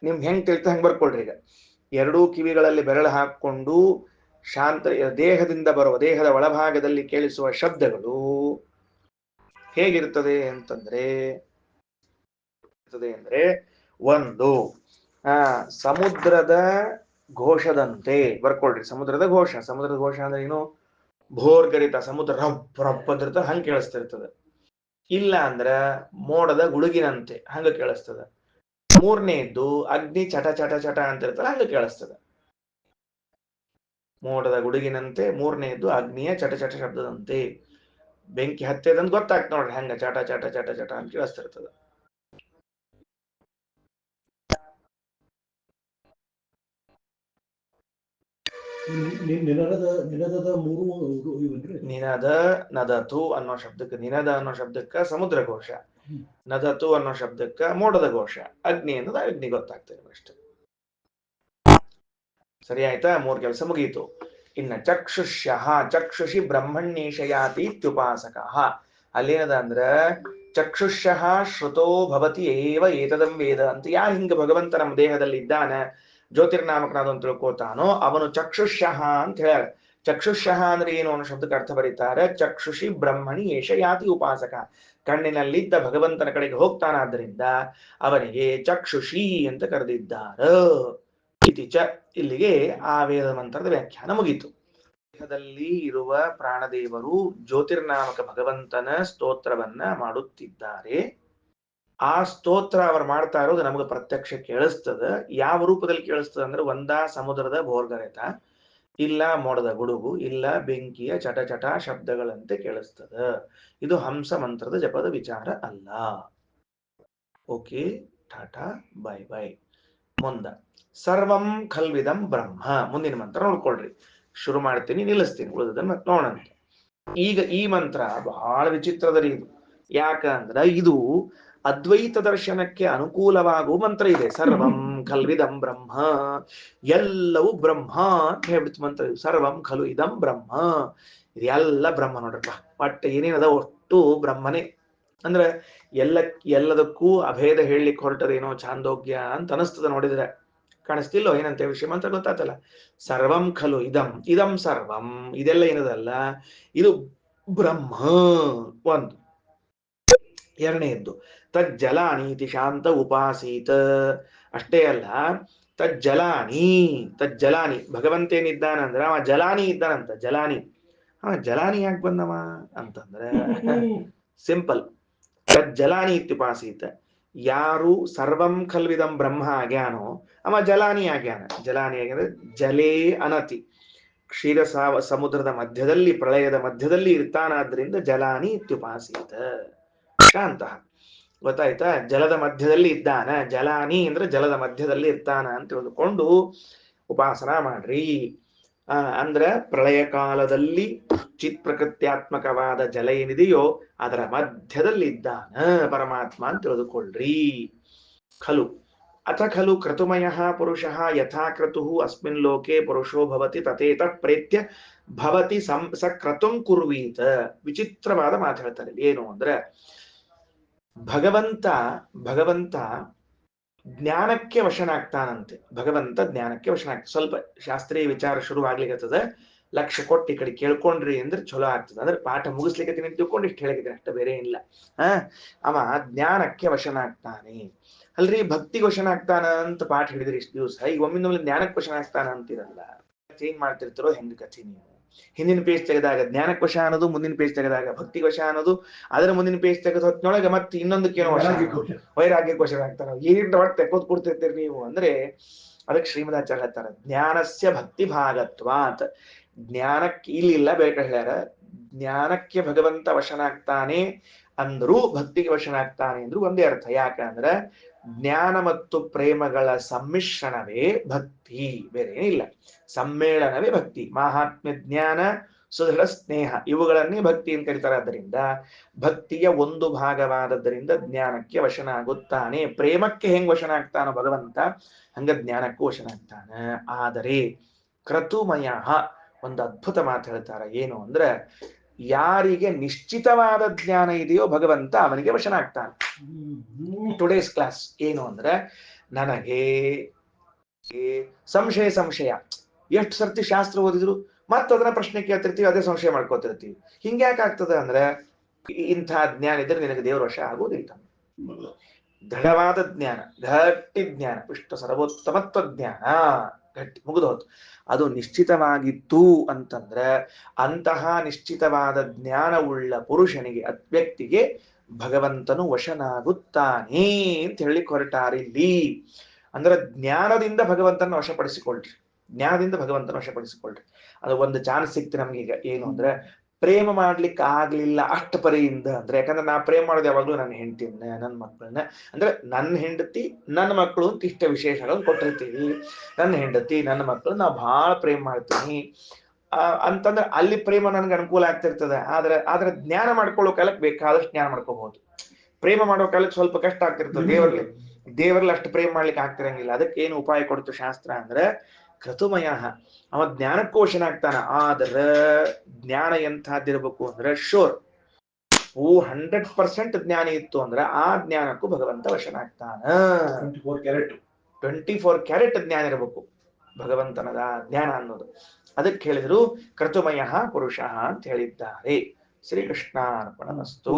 ನಿಮ್ಗೆ ಹೆಂಗ್ ತಿಳ್ತ ಹಂಗ್ ಬರ್ಕೊಳ್ರಿ. ಈಗ ಎರಡೂ ಕಿವಿಗಳಲ್ಲಿ ಬೆರಳು ಹಾಕೊಂಡು ಶಾಂತ ದೇಹದಿಂದ ಬರುವ, ದೇಹದ ಒಳಭಾಗದಲ್ಲಿ ಕೇಳಿಸುವ ಶಬ್ದಗಳು ಹೇಗಿರ್ತದೆ ಅಂತಂದ್ರೆ, ಒಂದು ಸಮುದ್ರದ ಘೋಷದಂತೆ ಬರ್ಕೊಳ್ರಿ. ಸಮುದ್ರದ ಘೋಷ, ಸಮುದ್ರದ ಘೋಷ ಅಂದ್ರೆ ಏನು, ಭೋರ್ಗರಿತ ಸಮುದ್ರ ರಪ್ ರಪ್ ಅಂತಿರ್ತದೆ, ಹಂಗ ಕೇಳಿಸ್ತಿರ್ತದೆ. ಇಲ್ಲ ಅಂದ್ರ ಮೋಡದ ಗುಡುಗಿನಂತೆ ಹಂಗ ಕೇಳಿಸ್ತದ. ಮೂರನೇದ್ದು ಅಗ್ನಿ ಚಟ ಚಟ ಚಟ ಅಂತಿರ್ತಲ್ಲ, ಹಂಗ ಕೇಳಿಸ್ತದ. ಮೋಡದ ಗುಡುಗಿನಂತೆ, ಮೂರನೇದ್ದು ಅಗ್ನಿಯ ಚಟ ಚಟ ಶಬ್ದದಂತೆ. ಬೆಂಕಿ ಹತ್ತದಂತ ಗೊತ್ತಾಗ್ತ ನೋಡ್ರಿ, ಹಂಗ ಚಟ ಚಟ ಚಟ ಚಟ ಅಂತ ಕೇಳಿಸ್ತಿರ್ತದ. ನಿನದ ನದತು ಅನ್ನೋ ಶಬ್ದಕ್ಕೆ, ನಿನದ ಅನ್ನೋ ಶಬ್ದಕ್ಕ ಸಮುದ್ರ ಘೋಷ, ನದತು ಅನ್ನೋ ಶಬ್ದಕ್ಕ ಮೋಡದ ಘೋಷ, ಅಗ್ನಿ ಅನ್ನೋದು ಅಗ್ನಿ ಗೊತ್ತಾಗ್ತದೆ ಅಷ್ಟೇ. ಸರಿ ಆಯ್ತಾ? ಮೂರ್ ಕೆಲಸ ಮುಗಿಯಿತು. ಇನ್ನ ಚಕ್ಷುಷ್ಯಃ, ಚಕ್ಷುಷಿ ಬ್ರಹ್ಮಣ್ಯೇಶಯಾತಿ ಇತ್ಯುಪಾಸಕ. ಅಲ್ಲೇನದ ಅಂದ್ರ ಚಕ್ಷುಷ್ಯಃ ಶ್ರುತೋ ಭವತಿ ಏವ ಏತದಂ ವೇದ ಅಂತ. ಯಾರು ಹಿಂಗ ಭಗವಂತ ನಮ್ಮ ದೇಹದಲ್ಲಿ ಇದ್ದಾನ, ಜ್ಯೋತಿರ್ನಾಮಕನಾದ ಅಂತ ತಿಳ್ಕೋತಾನೋ ಅವನು ಚಕ್ಷುಷ್ಯಃ ಅಂತ ಹೇಳ್ಯಾರ. ಚಕ್ಷುಷ್ಯಃ ಅಂದ್ರೆ ಏನು ಅನ್ನೋ ಶಬ್ದಕ್ಕೆ ಅರ್ಥ ಬರೀತಾರೆ, ಚಕ್ಷುಷಿ ಬ್ರಹ್ಮಣಿ ಏಷ ಯಾತಿ ಉಪಾಸಕ. ಕಣ್ಣಿನಲ್ಲಿದ್ದ ಭಗವಂತನ ಕಡೆಗೆ ಹೋಗ್ತಾನಾದ್ರಿಂದ ಅವನಿಗೆ ಚಕ್ಷುಷಿ ಅಂತ ಕರೆದಿದ್ದಾರ. ಇತಿ ಚ. ಇಲ್ಲಿಗೆ ಆ ವೇದ ಮಂತ್ರದ ವ್ಯಾಖ್ಯಾನ ಮುಗೀತು. ದೇಹದಲ್ಲಿ ಇರುವ ಪ್ರಾಣದೇವರು ಜ್ಯೋತಿರ್ನಾಮಕ ಭಗವಂತನ ಸ್ತೋತ್ರವನ್ನ ಮಾಡುತ್ತಿದ್ದಾರೆ. ಆ ಸ್ತೋತ್ರ ಅವರು ಮಾಡ್ತಾ ಇರೋದು ನಮಗೆ ಪ್ರತ್ಯಕ್ಷ ಕೇಳಿಸ್ತದ. ಯಾವ ರೂಪದಲ್ಲಿ ಕೇಳಿಸ್ತದ ಅಂದ್ರೆ ಒಂದಾ ಸಮುದ್ರದ ಭೋರ್ಗರೆತ, ಇಲ್ಲ ಮೋಡದ ಗುಡುಗು, ಇಲ್ಲ ಬೆಂಕಿಯ ಚಟ ಚಟ ಶಬ್ದಗಳಂತೆ ಕೇಳಿಸ್ತದ. ಇದು ಹಂಸ ಮಂತ್ರದ ಜಪದ ವಿಚಾರ ಅಲ್ಲ. Okay, tata bye bye. ಮುಂದ ಸರ್ವಂ ಖಲ್ವಿದಂ ಬ್ರಹ್ಮ, ಮುಂದಿನ ಮಂತ್ರ ನೋಡ್ಕೊಳ್ರಿ. ಶುರು ಮಾಡ್ತೀನಿ, ನಿಲ್ಲಿಸ್ತೀನಿ, ಉಳಿದದನ್ನ ನೋಡೋಣ. ಈಗ ಈ ಮಂತ್ರ ಬಹಳ ವಿಚಿತ್ರದ ಇದು. ಯಾಕಂದ್ರ ಇದು ಅದ್ವೈತ ದರ್ಶನಕ್ಕೆ ಅನುಕೂಲವಾಗುವ ಮಂತ್ರ ಇದೆ. ಸರ್ವಂ ಖಲ್ವಿದಂ ಬ್ರಹ್ಮ, ಎಲ್ಲವೂ ಬ್ರಹ್ಮ ಅಂತ ಹೇಳ್ಬಿಡ್ತು ಮಂತ್ರ ಇದು. ಸರ್ವಂ ಖಲು ಇದಂ ಬ್ರಹ್ಮ, ಇದೆಲ್ಲ ಬ್ರಹ್ಮ ನೋಡ್ರಪ್ಪ. ಬಟ್ ಏನೇನದ ಒಟ್ಟು ಬ್ರಹ್ಮನೇ. ಅಂದ್ರೆ ಎಲ್ಲದಕ್ಕೂ ಅಭೇದ ಹೇಳಲಿಕ್ಕೆ ಹೊರಟದೇನೋ ಛಾಂದೋಗ್ಯ ಅಂತ ಅನಿಸ್ತದ ನೋಡಿದ್ರೆ. ಕಾಣಿಸ್ತಿಲ್ಲೋ ಏನಂತ ವಿಷಯ ಮಂತ್ರ ಗೊತ್ತಾತಲ್ಲ. ಸರ್ವಂ ಖಲು ಇದಂ, ಇದಂ ಸರ್ವಂ, ಇದೆಲ್ಲ ಏನದಲ್ಲ, ಇದು ಬ್ರಹ್ಮ ಒಂದು. ಎರಡನೆಯದ್ದು ತಜ್ಜಲಾನೀತಿ ಶಾಂತ ಉಪಾಸೀತ. ಅಷ್ಟೇ ಅಲ್ಲ, ತಜ್ಜಲಾನಿ ಭಗವಂತೇನಿದ್ದಾನಂದ್ರ ಅವ ಜಲಾನಿ ಇದ್ದಾನಂತ. ಜಲಾನಿ ಯಾಕೆ ಬಂದವ ಅಂತಂದ್ರೆ ಸಿಂಪಲ್. ತಜ್ಜಲಾನಿ ಇತ್ಯುಪಾಸೀತ, ಯಾರು ಸರ್ವಂ ಖಲ್ವಿದಂ ಬ್ರಹ್ಮ ಆಗ್ಯಾನೋ ಅವ ಜಲಾನಿ ಆಗ್ಯಾನ. ಜಲಾನಿ ಆಗ್ಯಾನ ಜಲೇ ಅನತಿ, ಕ್ಷೀರ ಸಮುದ್ರದ ಮಧ್ಯದಲ್ಲಿ, ಪ್ರಳಯದ ಮಧ್ಯದಲ್ಲಿ ಇರ್ತಾನಾದ್ರಿಂದ ಜಲಾನಿ ಇತ್ಯುಪಾಸೀತ. ಶಾಂತ, ಗೊತ್ತಾಯ್ತಾ? ಜಲದ ಮಧ್ಯದಲ್ಲಿ ಇದ್ದಾನ. ಜಲಾನಿ ಅಂದ್ರೆ ಜಲದ ಮಧ್ಯದಲ್ಲಿ ಇರ್ತಾನ ಅಂತ ತಿಳಿದುಕೊಂಡು ಉಪಾಸನ ಮಾಡ್ರಿ. ಅಂದ್ರ ಪ್ರಳಯ ಕಾಲದಲ್ಲಿ ಚಿತ್ ಪ್ರಕೃತ್ಯಾತ್ಮಕವಾದ ಜಲ ಏನಿದೆಯೋ ಅದರ ಮಧ್ಯದಲ್ಲಿ ಇದ್ದಾನ ಪರಮಾತ್ಮ ಅಂತ ತಿಳಿದುಕೊಳ್ಳ್ರಿ. ಖಲು ಅಥ ಖಲು ಕ್ರತುಮಯ ಪುರುಷ ಯಥಾ ಕ್ರತು ಅಸ್ಮಿನ್ ಲೋಕೆ ಪುರುಷೋ ಭವತಿ ತಥೇತ ಪ್ರೇತ್ಯ ಭವತಿ ಸ ಕ್ರತುಂ ಕುರ್ವೀತ. ವಿಚಿತ್ರವಾದ ಮಾತು ಹೇಳ್ತಾರೆ. ಏನು ಅಂದ್ರೆ ಭಗವಂತ ಜ್ಞಾನಕ್ಕೆ ವಶನಾಗ್ತಾನಂತೆ. ಭಗವಂತ ಜ್ಞಾನಕ್ಕೆ ವಶನಾಗ್ತಾನೆ. ಸ್ವಲ್ಪ ಶಾಸ್ತ್ರೀಯ ವಿಚಾರ ಶುರು ಆಗ್ಲಿಕ್ಕತ್ತದ, ಲಕ್ಷ್ಯ ಕೊಟ್ಟು ಈ ಕಡೆ ಕೇಳ್ಕೊಂಡ್ರಿ ಅಂದ್ರೆ ಚಲೋ ಆಗ್ತದೆ. ಅಂದ್ರೆ ಪಾಠ ಮುಗಿಸ್ಲಿಕ್ಕೆ ತಿಳ್ಕೊಂಡು ಇಷ್ಟು ಹೇಳಿದ್ರೆ ಅಷ್ಟ, ಬೇರೆ ಇಲ್ಲ. ಅವ ಜ್ಞಾನಕ್ಕೆ ವಶನಾಗ್ತಾನೆ. ಅಲ್ರಿ ಭಕ್ತಿಗೆ ವಶನಾಗ್ತಾನ ಅಂತ ಪಾಠ ಹಿಡಿದ್ರಿ ಇಷ್ಟು ದಿವಸ, ಈಗ ಒಮ್ಮಿಂದೊಮ್ಮೆ ಜ್ಞಾನಕ್ಕೆ ವಶನಾಗ್ತಾನ ಅಂತಿರಲ್ಲ. ಚೇಂಜ್ ಮಾಡ್ತಿರ್ತಿರೋ ಹೆಂಗ್ ಕಥೆ ನೀವು? ಹಿಂದಿನ ಪೇಜ್ ತೆಗೆದಾಗ ಜ್ಞಾನಕ್ಕೆ ವಶ ಅನ್ನೋದು, ಮುಂದಿನ ಪೇಜ್ ತೆಗೆದಾಗ ಭಕ್ತಿಗೆ ವಶ ಅನ್ನೋದು, ಅದರ ಮುಂದಿನ ಪೇಜ್ ತೆಗೆದ ಹೊತ್ತಿನೊಳಗೆ ಮತ್ತೆ ಇನ್ನೊಂದಕ್ಕೇನೋ ವಶ, ವೈರಾಗ್ಯಕ್ಕೆ ವಶನಾಗ್ತಾರ. ಏನಿಂದ ಹೊಟ್ಟೆ ತೆಕ್ಕೋದ್ ಕೊಡ್ತಿರ್ತೀರಿ ನೀವು ಅಂದ್ರೆ ಅದಕ್ಕೆ ಶ್ರೀಮದಾಚಾರ್ಯ ಹೇಳ್ತಾರ ಜ್ಞಾನಸ್ಯ ಭಕ್ತಿ ಭಾಗತ್ವಾತ್. ಜ್ಞಾನಕ್ಕೆ ಇಲ್ಲಿಲ್ಲ, ಬೇರೆ ಹೇಳ್ಯಾರ. ಜ್ಞಾನಕ್ಕೆ ಭಗವಂತ ವಶನಾಗ್ತಾನೆ ಅಂದ್ರೂ ಭಕ್ತಿಗೆ ವಶನಾಗ್ತಾನೆ ಅಂದ್ರು ಒಂದೇ ಅರ್ಥ. ಯಾಕಂದ್ರೆ ಜ್ಞಾನ ಮತ್ತು ಪ್ರೇಮಗಳ ಸಮ್ಮಿಶ್ರಣವೇ ಭಕ್ತಿ, ಬೇರೆ ಏನಿಲ್ಲ. ಸಮ್ಮೇಳನವೇ ಭಕ್ತಿ. ಮಾಹಾತ್ಮ್ಯ ಜ್ಞಾನ, ಸುದೃಢ ಸ್ನೇಹ, ಇವುಗಳನ್ನೇ ಭಕ್ತಿ ಅಂತ ಕರೀತಾರೆ. ಆದ್ದರಿಂದ ಭಕ್ತಿಯ ಒಂದು ಭಾಗವಾದದ್ದರಿಂದ ಜ್ಞಾನಕ್ಕೆ ವಶನಾಗುತ್ತಾನೆ. ಪ್ರೇಮಕ್ಕೆ ಹೆಂಗ್ ವಶನಾಗ್ತಾನೋ ಭಗವಂತ, ಹಂಗ ಜ್ಞಾನಕ್ಕೂ ವಶನಾಗ್ತಾನ. ಆದರೆ ಕ್ರತುಮಯ ಒಂದು ಅದ್ಭುತ ಮಾತು ಹೇಳ್ತಾರ. ಏನು ಅಂದ್ರೆ ಯಾರಿಗೆ ನಿಶ್ಚಿತವಾದ ಜ್ಞಾನ ಇದೆಯೋ ಭಗವಂತ ಅವನಿಗೆ ವಶನಾಗ್ತಾನೆ. ಟುಡೇಸ್ ಕ್ಲಾಸ್ ಏನು ಅಂದ್ರೆ ನನಗೆ ಸಂಶಯ ಎಷ್ಟು ಸರ್ತಿ ಶಾಸ್ತ್ರ ಓದಿದ್ರು ಮತ್ತದನ್ನ ಪ್ರಶ್ನೆ ಕೇಳ್ತಿರ್ತೀವಿ, ಅದೇ ಸಂಶಯ ಮಾಡ್ಕೋತಿರ್ತೀವಿ. ಹಿಂಗ್ಯಾಕೆ ಆಗ್ತದೆ ಅಂದ್ರೆ ಇಂಥ ಜ್ಞಾನ ಇದ್ರೆ ನಿನಗೆ ದೇವರ ವಶ ಆಗೋದಿಲ್ಲ. ದೃಢವಾದ ಜ್ಞಾನ, ಗಟ್ಟಿ ಜ್ಞಾನ, ವಿಷ್ಣು ಸರ್ವೋತ್ತಮತ್ವ ಜ್ಞಾನ ಗಟ್ಟಿ ಮುಗಿದು ಹೋತು. ಅದು ನಿಶ್ಚಿತವಾಗಿತ್ತು ಅಂತಂದ್ರೆ ಅಂತಹ ನಿಶ್ಚಿತವಾದ ಜ್ಞಾನವುಳ್ಳ ಪುರುಷನಿಗೆ, ವ್ಯಕ್ತಿಗೆ ಭಗವಂತನು ವಶನಾಗುತ್ತಾನೆ ಅಂತ ಹೇಳಿ ಹೊರಟಾರಿಲ್ಲಿ. ಅಂದ್ರೆ ಜ್ಞಾನದಿಂದ ಭಗವಂತನ ವಶಪಡಿಸಿಕೊಳ್ರಿ, ಜ್ಞಾನದಿಂದ ಭಗವಂತನ ವಶಪಡಿಸಿಕೊಳ್ರಿ. ಅದು ಒಂದು ಚಾನ್ಸ್ ಸಿಕ್ತು ನಮ್ಗೀಗ. ಏನು ಅಂದ್ರೆ ಪ್ರೇಮ ಮಾಡ್ಲಿಕ್ಕೆ ಆಗ್ಲಿಲ್ಲ ಅಷ್ಟ ಪರಿಯಿಂದ ಅಂದ್ರೆ, ಯಾಕಂದ್ರೆ ನಾ ಪ್ರೇಮ ಮಾಡೋದು ಯಾವಾಗ್ಲೂ ನನ್ನ ಹೆಂಡತಿಯನ್ನ, ನನ್ನ ಮಕ್ಕಳನ್ನ. ಅಂದ್ರೆ ನನ್ನ ಹೆಂಡತಿ ನನ್ನ ಮಕ್ಕಳು ಅಂತ ಇಷ್ಟ ವಿಶೇಷಗಳನ್ನು ಕೊಟ್ಟಿರ್ತೀವಿ. ನನ್ನ ಹೆಂಡತಿ ನನ್ನ ಮಕ್ಕಳು ನಾವು ಬಹಳ ಪ್ರೇಮ ಮಾಡ್ತೀನಿ ಅಂತಂದ್ರೆ ಅಲ್ಲಿ ಪ್ರೇಮ ನನ್ಗೆ ಅನುಕೂಲ ಆಗ್ತಿರ್ತದೆ. ಆದ್ರೆ ಜ್ಞಾನ ಮಾಡ್ಕೊಳ್ಳೋ ಕಾಲಕ್ಕೆ ಬೇಕಾದಷ್ಟು ಜ್ಞಾನ ಮಾಡ್ಕೋಬಹುದು. ಪ್ರೇಮ ಮಾಡೋ ಕಾಲಕ್ಕೆ ಸ್ವಲ್ಪ ಕಷ್ಟ ಆಗ್ತಿರ್ತದೆ. ದೇವರಲ್ಲಿ ಅಷ್ಟು ಪ್ರೇಮ ಮಾಡ್ಲಿಕ್ಕೆ ಆಗ್ತಿರಂಗಿಲ್ಲ. ಅದಕ್ಕೆ ಏನು ಉಪಾಯ ಕೊಡ್ತು ಶಾಸ್ತ್ರ ಅಂದ್ರೆ ಕ್ರತುಮಯ, ಅವ ಜ್ಞಾನಕ್ಕೂ ವಶನಾಗ್ತಾನ. ಆದ್ರೆ ಜ್ಞಾನ ಎಂಥದ್ದಿರ್ಬೇಕು ಅಂದ್ರೆ ಶೋರ್ 100% ಜ್ಞಾನ ಇತ್ತು ಅಂದ್ರೆ ಆ ಜ್ಞಾನಕ್ಕೂ ಭಗವಂತ ವಶನಾಗ್ತಾನ. 24 ಕ್ಯಾರೆಟ್ ಜ್ಞಾನ ಇರಬೇಕು ಭಗವಂತನದ ಜ್ಞಾನ ಅನ್ನೋದು. ಅದಕ್ಕೆ ಹೇಳಿದ್ರು ಕ್ರತುಮಯ ಪುರುಷ ಅಂತ ಹೇಳಿದ್ದಾರೆ. ಶ್ರೀಕೃಷ್ಣಾರ್ಪಣಮಸ್ತು.